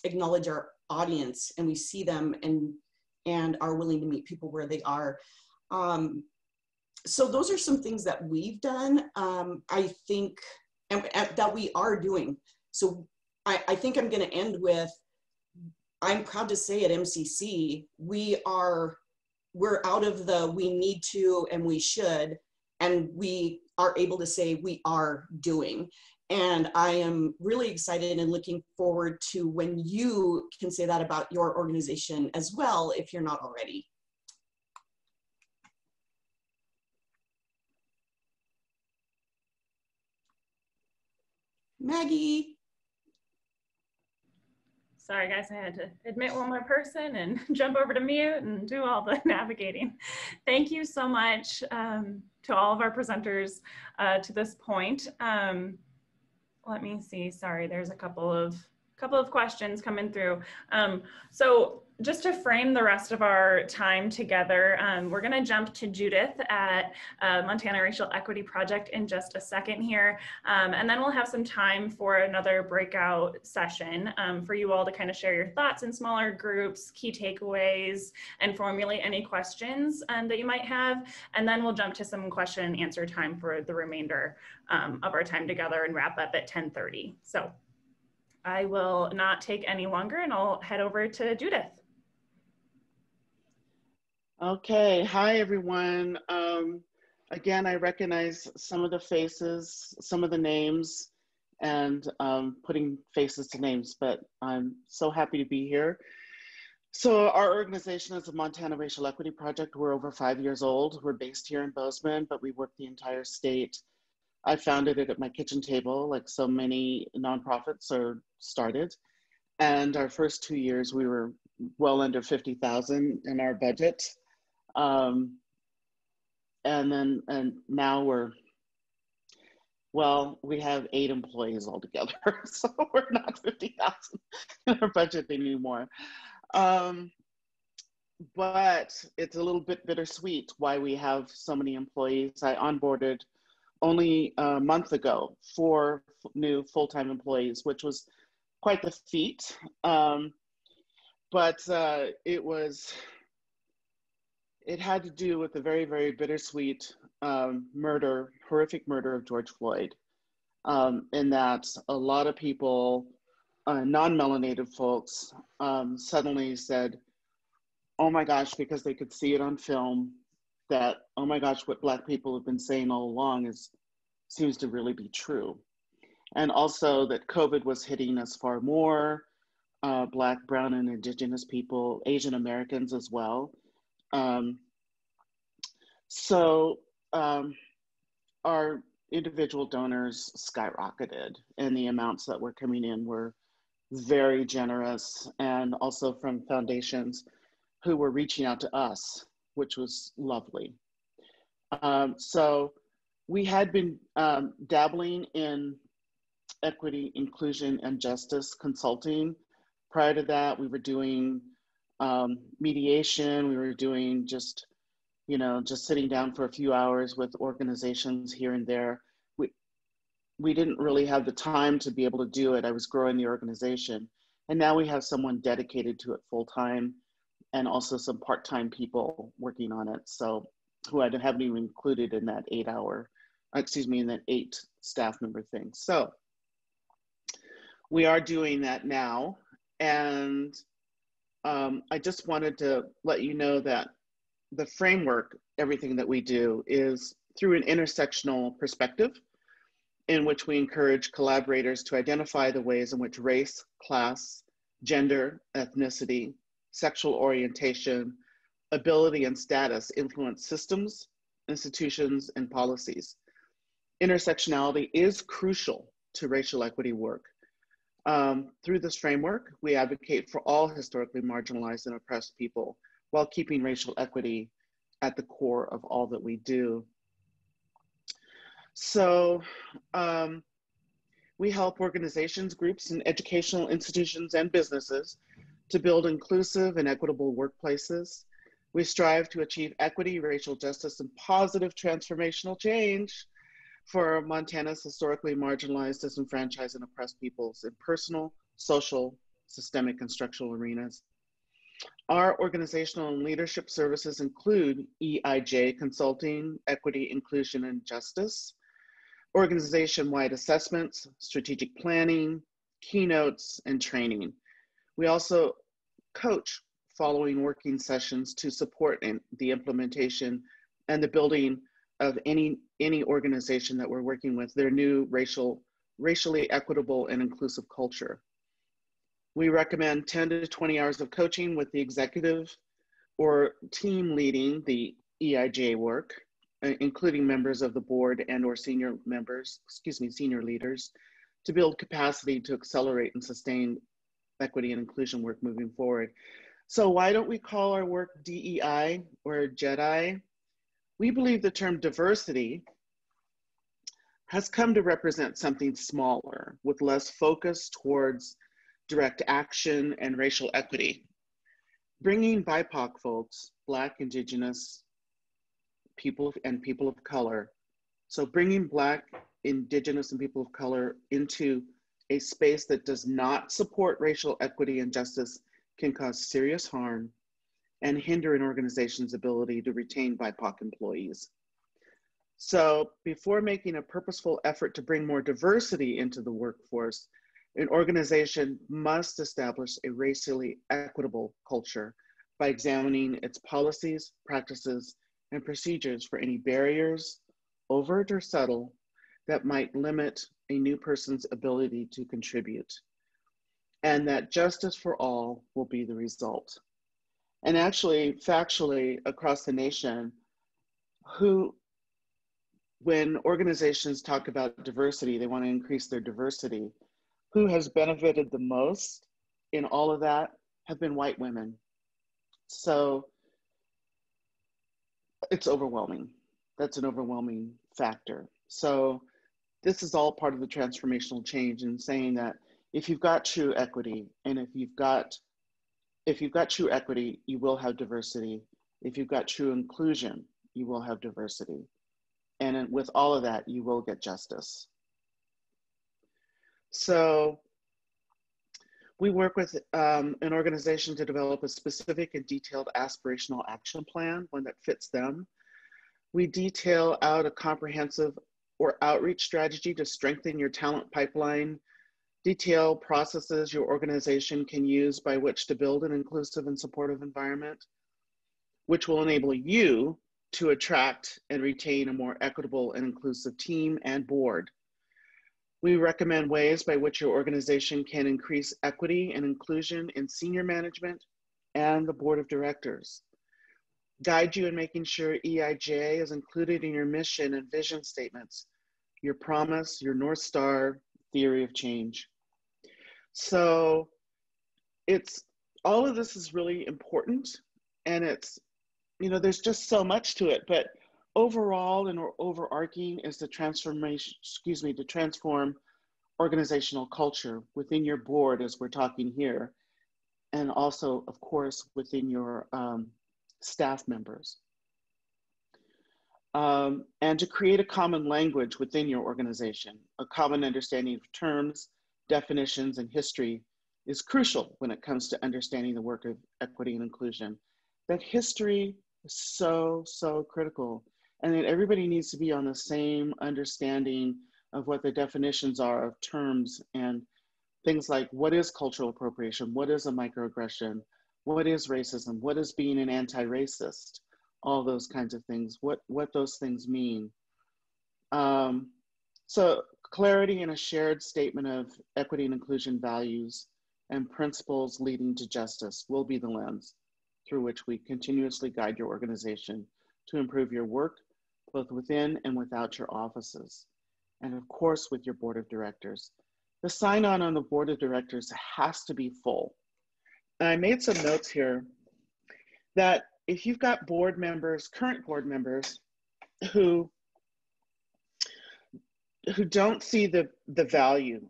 acknowledge our audience and we see them and are willing to meet people where they are. So those are some things that we've done, I think, and that we are doing. So I think I'm going to end with, I'm proud to say at MCC, we're out of the we need to and we should, and we are able to say we are doing. And I am really excited and looking forward to when you can say that about your organization as well, if you're not already. Maggie. Sorry guys, I had to admit one more person and jump over to mute and do all the navigating. Thank you so much to all of our presenters to this point. Let me see, sorry, there's a couple of questions coming through. So just to frame the rest of our time together, we're going to jump to Judith at Montana Racial Equity Project in just a second here. And then we'll have some time for another breakout session for you all to kind of share your thoughts in smaller groups, key takeaways, and formulate any questions that you might have. And then we'll jump to some question and answer time for the remainder of our time together and wrap up at 10:30. So I will not take any longer and I'll head over to Judith. Okay, hi everyone. Again, I recognize some of the faces, some of the names, and putting faces to names, but I'm so happy to be here. So our organization is the Montana Racial Equity Project. We're over 5 years old. We're based here in Bozeman, but we work the entire state. I founded it at my kitchen table, like so many nonprofits are started. And our first 2 years, we were well under 50,000 in our budget. And now we have 8 employees altogether. So we're not 50,000 in our budget anymore. But it's a little bit bittersweet why we have so many employees. I onboarded only a month ago 4 new full-time employees, which was quite the feat. But it had to do with the very, very bittersweet horrific murder of George Floyd, in that a lot of people, non-melanated folks, suddenly said, oh my gosh, because they could see it on film, that, oh my gosh, what Black people have been saying all along seems to really be true. And also that COVID was hitting us far more, Black, Brown, and Indigenous people, Asian Americans as well. So our individual donors skyrocketed, and the amounts that were coming in were very generous, and also from foundations who were reaching out to us, which was lovely. So we had been dabbling in equity, inclusion, and justice consulting. Prior to that, we were doing mediation. We were doing just sitting down for a few hours with organizations here and there. We didn't really have the time to be able to do it. I was growing the organization. And now we have someone dedicated to it full time, and also some part-time people working on it. So who I haven't even included in that 8 staff member thing. So we are doing that now. And I just wanted to let you know that the framework, everything that we do, is through an intersectional perspective in which we encourage collaborators to identify the ways in which race, class, gender, ethnicity, sexual orientation, ability, and status influence systems, institutions, and policies. Intersectionality is crucial to racial equity work. Through this framework, we advocate for all historically marginalized and oppressed people while keeping racial equity at the core of all that we do. So we help organizations, groups, and educational institutions and businesses to build inclusive and equitable workplaces. We strive to achieve equity, racial justice, and positive transformational change for Montana's historically marginalized, disenfranchised, and oppressed peoples in personal, social, systemic, and structural arenas. Our organizational and leadership services include EIJ consulting, equity, inclusion, and justice, organization-wide assessments, strategic planning, keynotes, and training. We also coach following working sessions to support the implementation and the building of any organization that we're working with, their new racially equitable and inclusive culture. We recommend 10 to 20 hours of coaching with the executive or team leading the EIJ work, including members of the board and or senior leaders, to build capacity to accelerate and sustain equity and inclusion work moving forward. So why don't we call our work DEI or JEDI? We believe the term diversity has come to represent something smaller with less focus towards direct action and racial equity. bringing BIPOC folks, Black, Indigenous people, and people of color. So bringing Black, Indigenous, and people of color into a space that does not support racial equity and justice can cause serious harm and hinder an organization's ability to retain BIPOC employees. So before making a purposeful effort to bring more diversity into the workforce, an organization must establish a racially equitable culture by examining its policies, practices, and procedures for any barriers, overt or subtle, that might limit a new person's ability to contribute, and that justice for all will be the result. And actually, factually, across the nation, when organizations talk about diversity, they want to increase their diversity, who has benefited the most in all of that have been white women. So it's overwhelming. That's an overwhelming factor. So this is all part of the transformational change in saying that if you've got true equity, and if you've got true equity, you will have diversity. If you've got true inclusion, you will have diversity. And with all of that, you will get justice. So we work with an organization to develop a specific and detailed aspirational action plan, one that fits them. We detail out a comprehensive or outreach strategy to strengthen your talent pipeline, detail processes your organization can use by which to build an inclusive and supportive environment, which will enable you to attract and retain a more equitable and inclusive team and board. We recommend ways by which your organization can increase equity and inclusion in senior management and the board of directors. Guide you in making sure EIJ is included in your mission and vision statements, your promise, your North Star theory of change. So all of this is really important, and there's just so much to it, but overall and overarching is to transform organizational culture within your board, as we're talking here, and also, of course, within your staff members. And to create a common language within your organization, a common understanding of terms, definitions, and history is crucial when it comes to understanding the work of equity and inclusion. That history is so, so critical, and that everybody needs to be on the same understanding of what the definitions are of terms and things like what is cultural appropriation, what is a microaggression, what is racism, what is being an anti-racist, all those kinds of things, what those things mean. So clarity and a shared statement of equity and inclusion values and principles leading to justice will be the lens through which we continuously guide your organization to improve your work, both within and without your offices. And of course, with your board of directors. The sign-on on the board of directors has to be full. And I made some notes here that if you've got board members, current board members, who don't see the value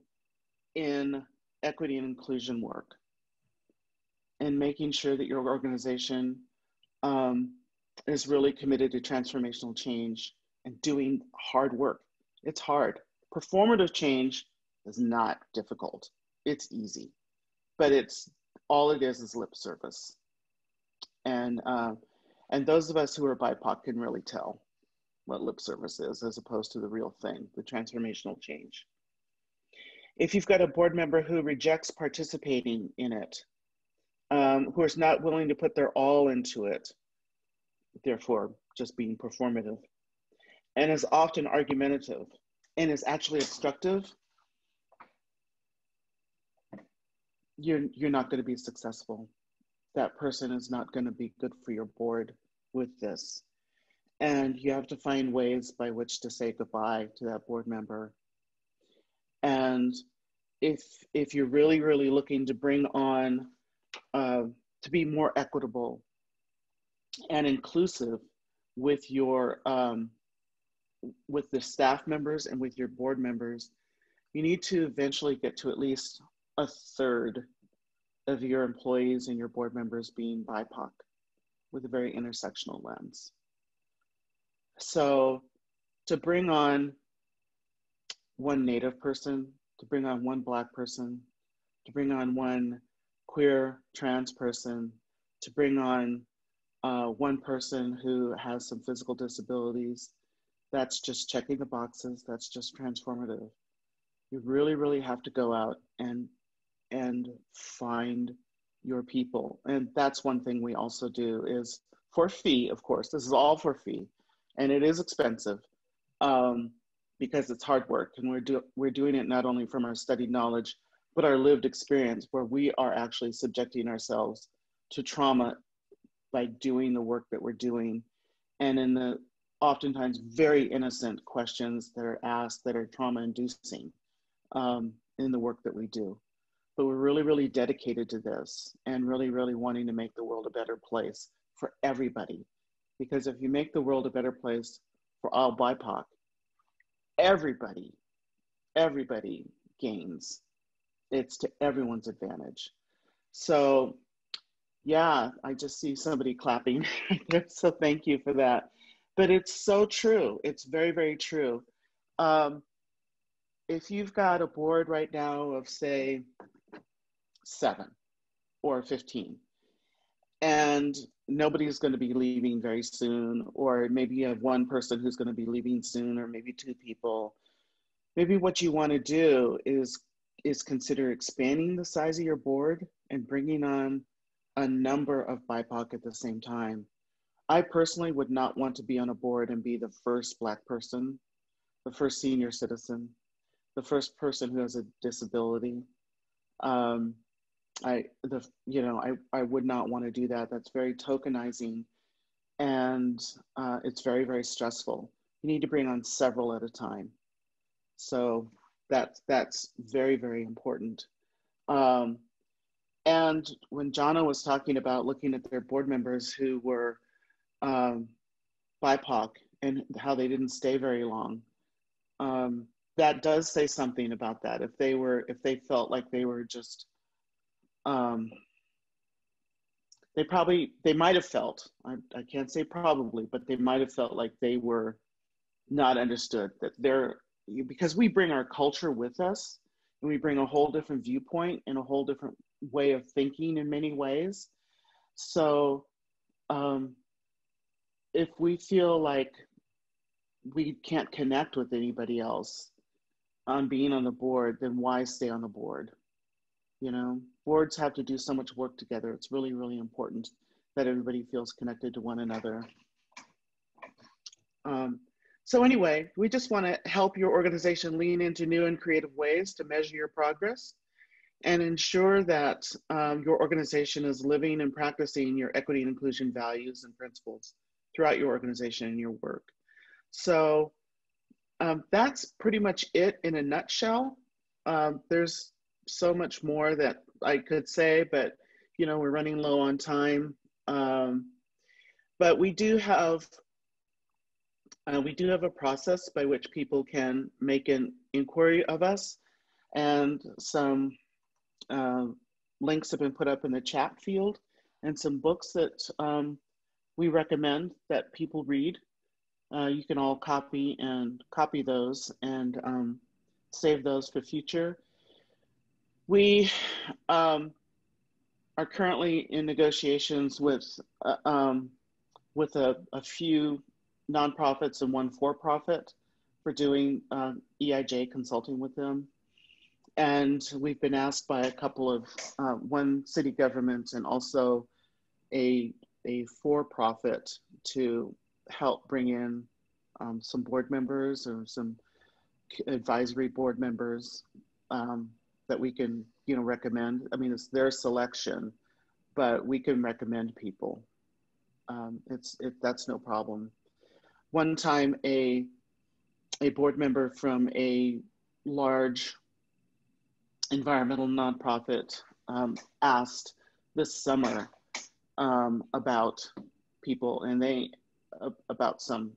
in equity and inclusion work and making sure that your organization is really committed to transformational change and doing hard work. It's hard. Performative change is not difficult. It's easy, but all it is lip service. And those of us who are BIPOC can really tell what lip service is as opposed to the real thing, the transformational change. If you've got a board member who rejects participating in it, who is not willing to put their all into it, therefore just being performative, and is often argumentative and is actually obstructive, you're not going to be successful. That person is not going to be good for your board with this. And you have to find ways by which to say goodbye to that board member. And if you're really, really looking to bring on, to be more equitable and inclusive with your, with the staff members and with your board members, you need to eventually get to at least a third of your employees and your board members being BIPOC with a very intersectional lens. So to bring on one Native person, to bring on one Black person, to bring on one queer trans person, to bring on one person who has some physical disabilities, that's just checking the boxes, that's just transformative. You really, really have to go out and find your people. And that's one thing we also do is for fee, of course, this is all for fee, and it is expensive because it's hard work, and we're doing it not only from our studied knowledge, but our lived experience, where we are actually subjecting ourselves to trauma by doing the work that we're doing, and in the oftentimes very innocent questions that are asked that are trauma-inducing in the work that we do. But we're really, really dedicated to this and really, really wanting to make the world a better place for everybody. Because if you make the world a better place for all BIPOC, everybody gains. It's to everyone's advantage. So yeah, I just see somebody clapping right there, so thank you for that. But it's so true, it's very, very true. If you've got a board right now of say 7 or 15, and nobody's going to be leaving very soon, or maybe you have one person who's going to be leaving soon, or maybe 2 people, maybe what you want to do is consider expanding the size of your board and bringing on a number of BIPOC at the same time. I personally would not want to be on a board and be the first Black person, the first senior citizen, the first person who has a disability. I would not want to do that. That's very tokenizing, and it's very, very stressful. You need to bring on several at a time. So that's very, very important. And when Jono was talking about looking at their board members who were BIPOC and how they didn't stay very long, that does say something about that. If they felt like they were just, they might have felt, I can't say probably, but they might have felt like they were not understood, that because we bring our culture with us, and we bring a whole different viewpoint and a whole different way of thinking in many ways. So if we feel like we can't connect with anybody else on being on the board, then why stay on the board? You know, boards have to do so much work together. It's really, really important that everybody feels connected to one another. So anyway, we just want to help your organization lean into new and creative ways to measure your progress and ensure that your organization is living and practicing your equity and inclusion values and principles throughout your organization and your work. So that's pretty much it in a nutshell. There's so much more that I could say, but you know, we're running low on time. But we do have a process by which people can make an inquiry of us, and some links have been put up in the chat field, and some books that we recommend that people read. You can all copy those and save those for future. We are currently in negotiations with a few nonprofits and one for-profit for doing EIJ consulting with them. And we've been asked by a couple of, one city government and also a for-profit to help bring in some board members or some advisory board members that we can, you know, recommend. I mean, it's their selection, but we can recommend people. That's no problem. One time, a board member from a large environmental nonprofit asked this summer about people, and about some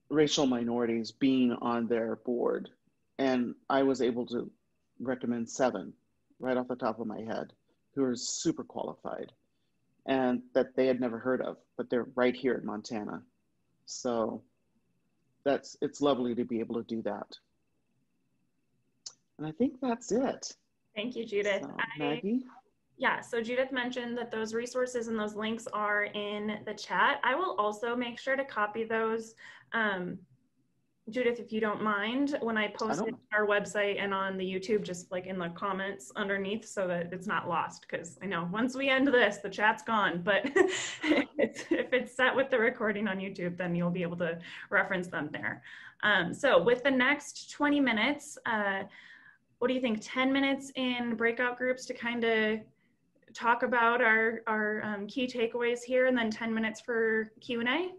racial minorities being on their board. And I was able to recommend 7 right off the top of my head who are super qualified and that they had never heard of, but they're right here in Montana. So it's lovely to be able to do that. And I think that's it. Thank you, Judith. So, Maggie? Yeah, so Judith mentioned that those resources and those links are in the chat. I will also make sure to copy those, Judith, if you don't mind, when I post it on our website and on the YouTube, just like in the comments underneath so that it's not lost. Because I know once we end this, the chat's gone, but if it's set with the recording on YouTube, then you'll be able to reference them there. So with the next 20 minutes, what do you think, 10 minutes in breakout groups to kind of talk about our key takeaways here, and then 10 minutes for Q&A?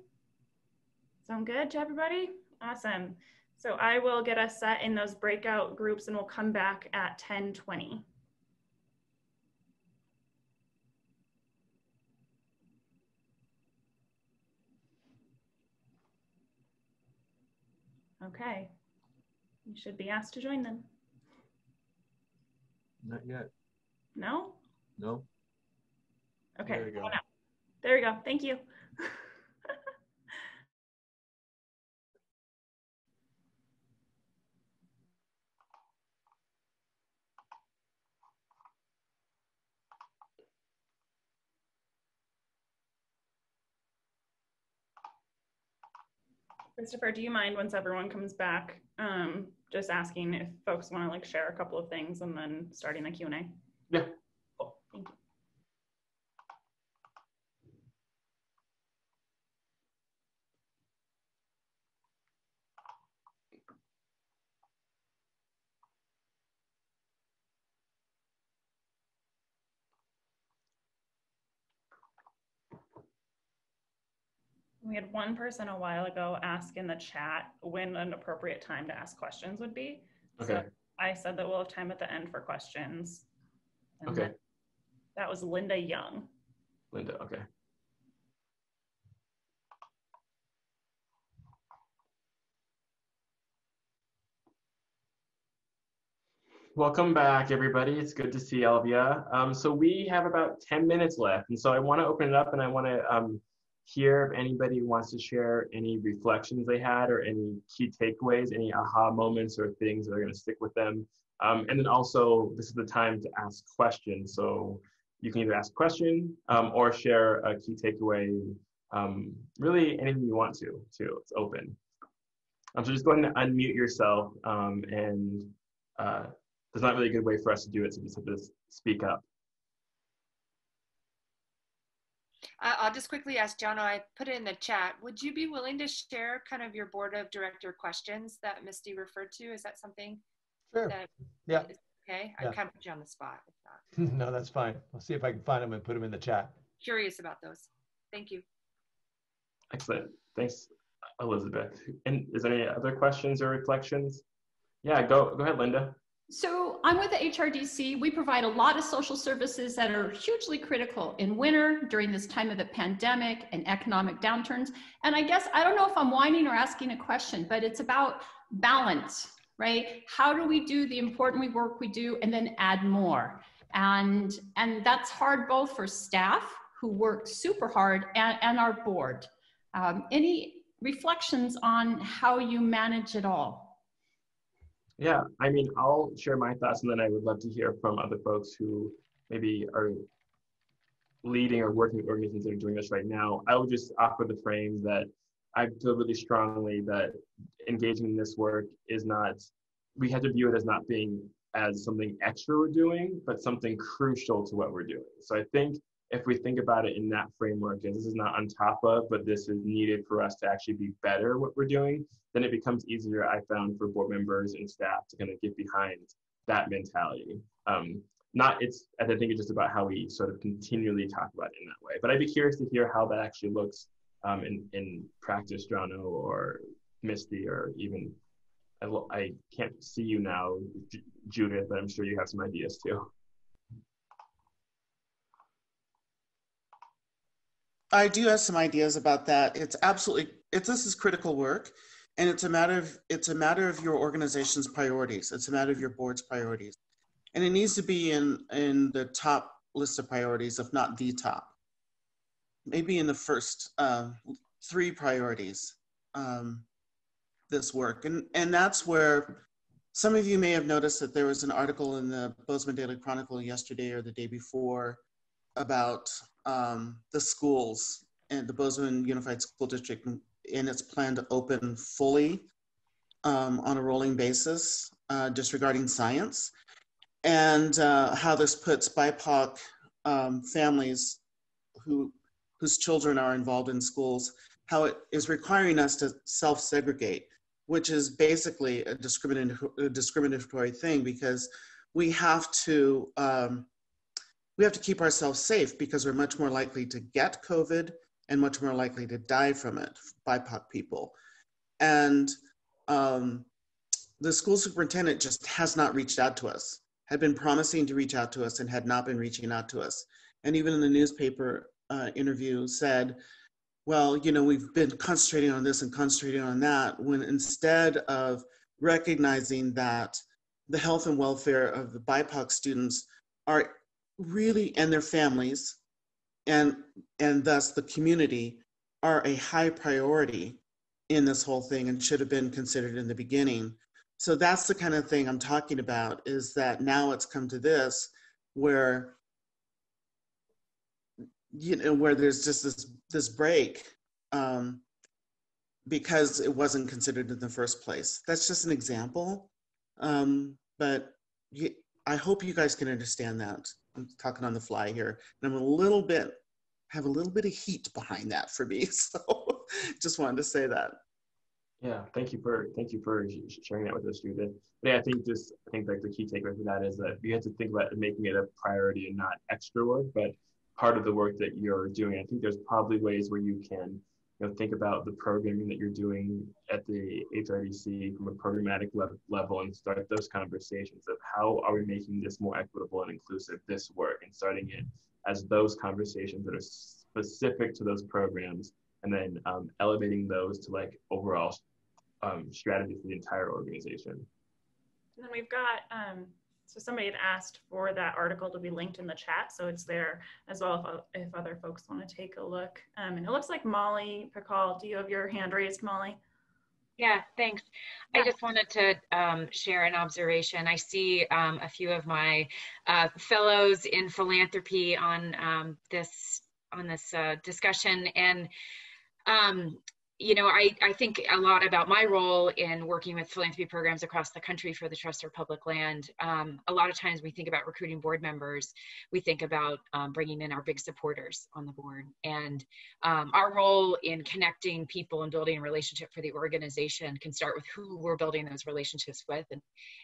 Sound good to everybody? Awesome. So I will get us set in those breakout groups and we'll come back at 10:20. Okay. You should be asked to join them. Not yet. No? No. Okay. There you go. There you go. Thank you. Christopher, do you mind once everyone comes back, just asking if folks want to like share a couple of things and then starting the Q&A? Yeah. Cool. Thank you. We had one person a while ago ask in the chat when an appropriate time to ask questions would be. Okay. So I said that we'll have time at the end for questions. And Okay. That was Linda Young. Linda, okay. Welcome back, everybody. It's good to see all of you. So we have about 10 minutes left, and so I want to open it up, and I want to hear if anybody wants to share any reflections they had or any key takeaways, any aha moments or things that are going to stick with them. And then also, this is the time to ask questions. So you can either ask a question or share a key takeaway, really anything you want to, too. It's open. So just go ahead and unmute yourself, and there's not really a good way for us to do it, so just have to speak up. I'll just quickly ask Jono, I put it in the chat. Would you be willing to share kind of your board of director questions that Misty referred to? Is that something? Sure. That yeah. Is okay. Yeah. I kind of put you on the spot. If not. No, that's fine. I'll see if I can find them and put them in the chat. Curious about those. Thank you. Excellent. Thanks, Elizabeth. And is there any other questions or reflections? Yeah, go ahead, Linda. So I'm with the HRDC. We provide a lot of social services that are hugely critical in winter during this time of the pandemic and economic downturns. And I guess, I don't know if I'm whining or asking a question, but it's about balance, right? How do we do the important work we do and then add more? And that's hard both for staff who work super hard and our board. Any reflections on how you manage it all? Yeah, I mean, I'll share my thoughts, and then I would love to hear from other folks who maybe are leading or working with organizations that are doing this right now. I would just offer the frame that I feel really strongly that engaging in this work is not, we have to view it as not being as something extra we're doing, but something crucial to what we're doing. So I think if we think about it in that framework, as this is not on top of, but this is needed for us to actually be better at what we're doing, then it becomes easier, I found, for board members and staff to kind of get behind that mentality. I think it's just about how we sort of continually talk about it in that way. But I'd be curious to hear how that actually looks in practice, Jono or Misty, or even, I can't see you now, Judith, but I'm sure you have some ideas too. I do have some ideas about that. This is critical work, and it's a matter of your organization's priorities. It's a matter of your board's priorities. And it needs to be in the top list of priorities, if not the top. Maybe in the first 3 priorities, this work. And that's where some of you may have noticed that there was an article in the Bozeman Daily Chronicle yesterday or the day before about the schools and the Bozeman Unified School District in its plan to open fully on a rolling basis, disregarding science, and how this puts BIPOC families whose children are involved in schools, how it is requiring us to self-segregate, which is basically a discriminatory thing, because we have to keep ourselves safe because we're much more likely to get COVID and much more likely to die from it, BIPOC people. And the school superintendent just has not reached out to us, had been promising to reach out to us and had not been reaching out to us. And even in the newspaper interview said, well, you know, we've been concentrating on this and concentrating on that, when instead of recognizing that the health and welfare of the BIPOC students are really, and their families, and thus the community, are a high priority in this whole thing and should have been considered in the beginning. So that's the kind of thing I'm talking about, is that now it's come to this where, you know, where there's just this break because it wasn't considered in the first place. That's just an example, but I hope you guys can understand that. I'm talking on the fly here, and have a little bit of heat behind that for me. So just wanted to say that. Yeah, thank you for sharing that with us, Judith. But yeah, I think like the key takeaway for that is that you have to think about making it a priority and not extra work, but part of the work that you're doing. I think there's probably ways where you can, you know, think about the programming that you're doing at the HRDC from a programmatic level and start those conversations of how are we making this more equitable and inclusive, this work, and starting it as those conversations that are specific to those programs, and then elevating those to like overall strategy for the entire organization. And then we've got, so somebody had asked for that article to be linked in the chat, so it's there as well if other folks want to take a look. And it looks like Molly Picall, do you have your hand raised, Molly? Yeah, thanks. Yeah. I just wanted to share an observation. I see a few of my fellows in philanthropy on this discussion, and you know, I think a lot about my role in working with philanthropy programs across the country for the Trust for Public Land. A lot of times we think about recruiting board members, we think about bringing in our big supporters on the board. And our role in connecting people and building a relationship for the organization can start with who we're building those relationships with,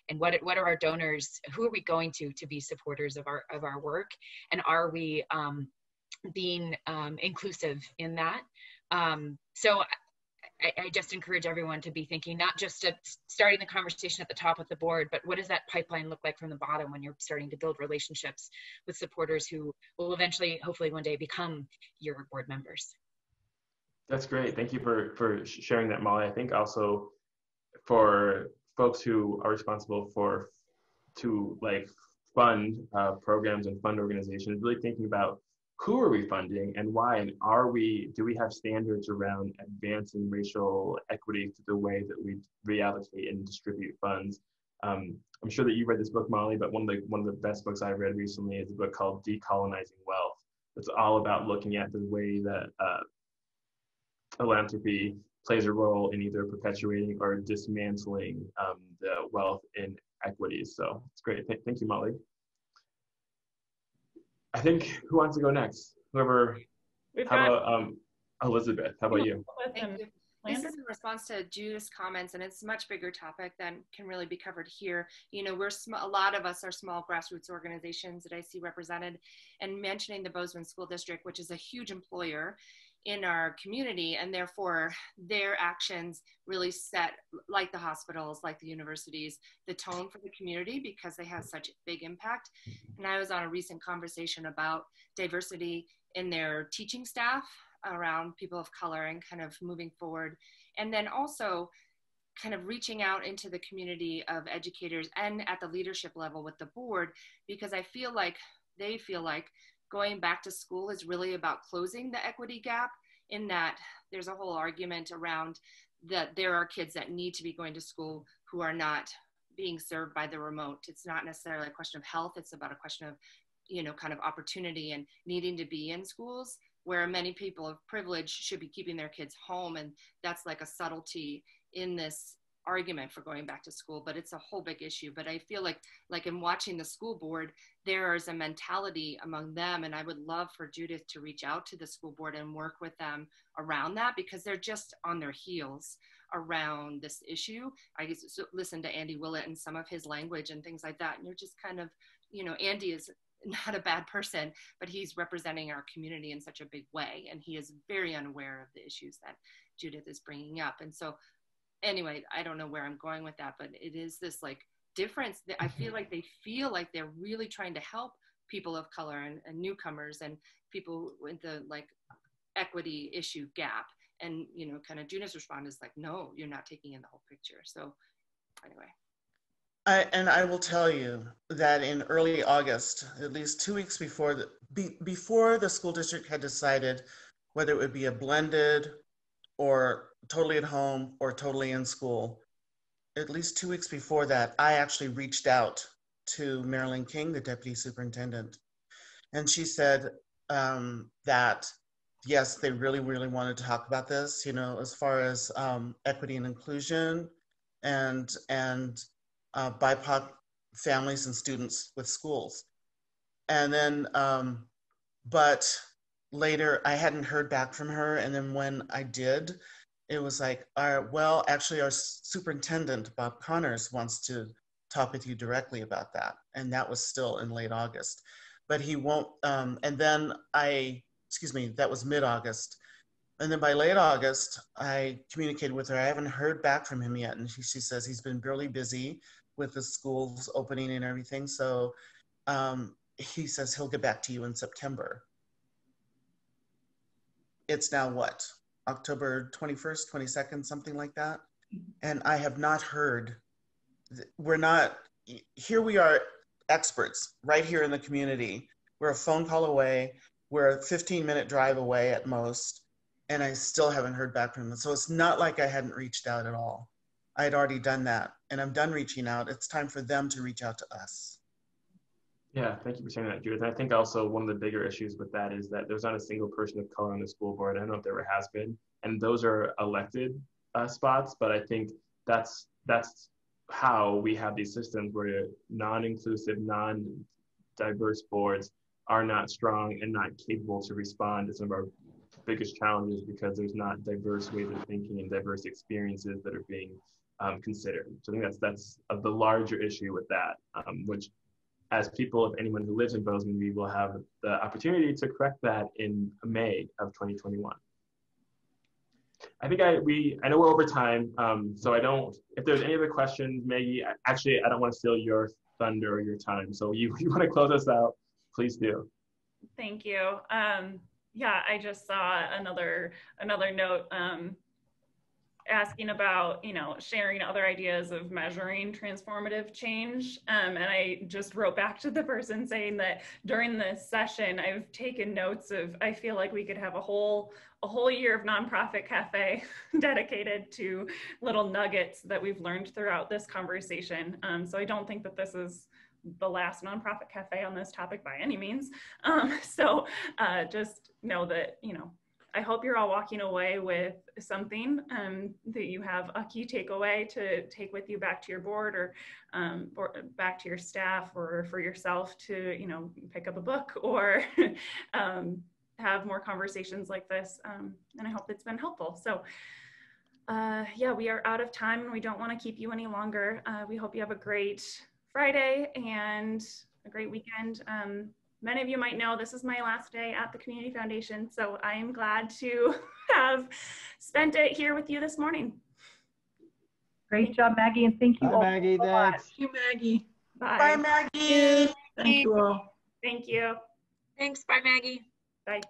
and what are our donors, who are we going to be supporters of our work, and are we being inclusive in that. So I just encourage everyone to be thinking, not just at starting the conversation at the top of the board, but what does that pipeline look like from the bottom when you're starting to build relationships with supporters who will eventually, hopefully one day, become your board members. That's great. Thank you for sharing that, Molly. I think also for folks who are responsible to like fund programs and fund organizations, really thinking about who are we funding and why, and do we have standards around advancing racial equity to the way that we reallocate and distribute funds? I'm sure that you read this book, Molly, but one of the best books I've read recently is a book called Decolonizing Wealth. It's all about looking at the way that philanthropy plays a role in either perpetuating or dismantling the wealth inequities. So it's great. Thank you, Molly. I think, who wants to go next? Whoever. How about Elizabeth? How about you? Thank you. This is in response to Judith's comments, and it's a much bigger topic than can really be covered here. You know, a lot of us are small grassroots organizations that I see represented, and mentioning the Bozeman School District, which is a huge employer in our community, and therefore their actions really set, like the hospitals, like the universities, the tone for the community because they have such a big impact. And I was on a recent conversation about diversity in their teaching staff around people of color and kind of moving forward. And then also kind of reaching out into the community of educators and at the leadership level with the board, because I feel like they feel like going back to school is really about closing the equity gap, in that there's a whole argument around that there are kids that need to be going to school who are not being served by the remote. It's not necessarily a question of health. It's about a question of, you know, kind of opportunity and needing to be in schools, where many people of privilege should be keeping their kids home. And that's like a subtlety in this argument for going back to school, but it's a whole big issue. But I feel like in watching the school board, there is a mentality among them, and I would love for Judith to reach out to the school board and work with them around that, because they're just on their heels around this issue. I just listened to Andy Willett and some of his language and things like that, and you're just kind of, you know, Andy is not a bad person, but he's representing our community in such a big way, and he is very unaware of the issues that Judith is bringing up. And so anyway, I don't know where I'm going with that, but it is this like difference that I feel like they're really trying to help people of color and newcomers and people with the like equity issue gap. And, you know, kind of Judith's response is like, no, you're not taking in the whole picture. So anyway. I will tell you that in early August, at least 2 weeks before the school district had decided whether it would be a blended or totally at home or totally in school, at least 2 weeks before that, I actually reached out to Marilyn King, the deputy superintendent. And she said that, yes, they really, really wanted to talk about this, you know, as far as equity and inclusion and BIPOC families and students with schools. And then, but later I hadn't heard back from her. And then when I did, it was like, well, actually our superintendent, Bob Connors, wants to talk with you directly about that. And that was still in late August, but he won't, and then that was mid-August. And then by late August, I communicated with her. I haven't heard back from him yet. And she says he's been really busy with the schools opening and everything. So he says he'll get back to you in September. It's now what? October 21st, 22nd, something like that. And I have not heard, here we are experts right here in the community. We're a phone call away. We're a 15-minute drive away at most. And I still haven't heard back from them. So it's not like I hadn't reached out at all. I had already done that, and I'm done reaching out. It's time for them to reach out to us. Yeah, thank you for saying that, Judith. I think also one of the bigger issues with that is that there's not a single person of color on the school board. I don't know if there ever has been, and those are elected spots. But I think that's how we have these systems where non-inclusive, non-diverse boards are not strong and not capable to respond to some of our biggest challenges, because there's not diverse ways of thinking and diverse experiences that are being considered. So I think that's the larger issue with that, which as people, if anyone who lives in Bozeman, we will have the opportunity to correct that in May of 2021. I think I know we're over time, so if there's any other questions, Maggie, actually, I don't want to steal your thunder or your time. So you want to close us out, please do. Thank you. Yeah, I just saw another note asking about, you know, sharing other ideas of measuring transformative change. And I just wrote back to the person saying that during this session, I've taken notes of, I feel like we could have a whole year of Nonprofit Cafe dedicated to little nuggets that we've learned throughout this conversation. So I don't think that this is the last Nonprofit Cafe on this topic by any means. So just know that, you know, I hope you're all walking away with something that you have a key takeaway to take with you back to your board or back to your staff, or for yourself to, you know, pick up a book or have more conversations like this. And I hope it's been helpful. So yeah, we are out of time and we don't want to keep you any longer. We hope you have a great Friday and a great weekend. Many of you might know this is my last day at the Community Foundation, so I am glad to have spent it here with you this morning. Great job, Maggie, and thank you all. Maggie, thanks. Thank you, Maggie. Bye. Bye, Maggie. Thank you all. Thank you. Thanks, bye, Maggie. Bye.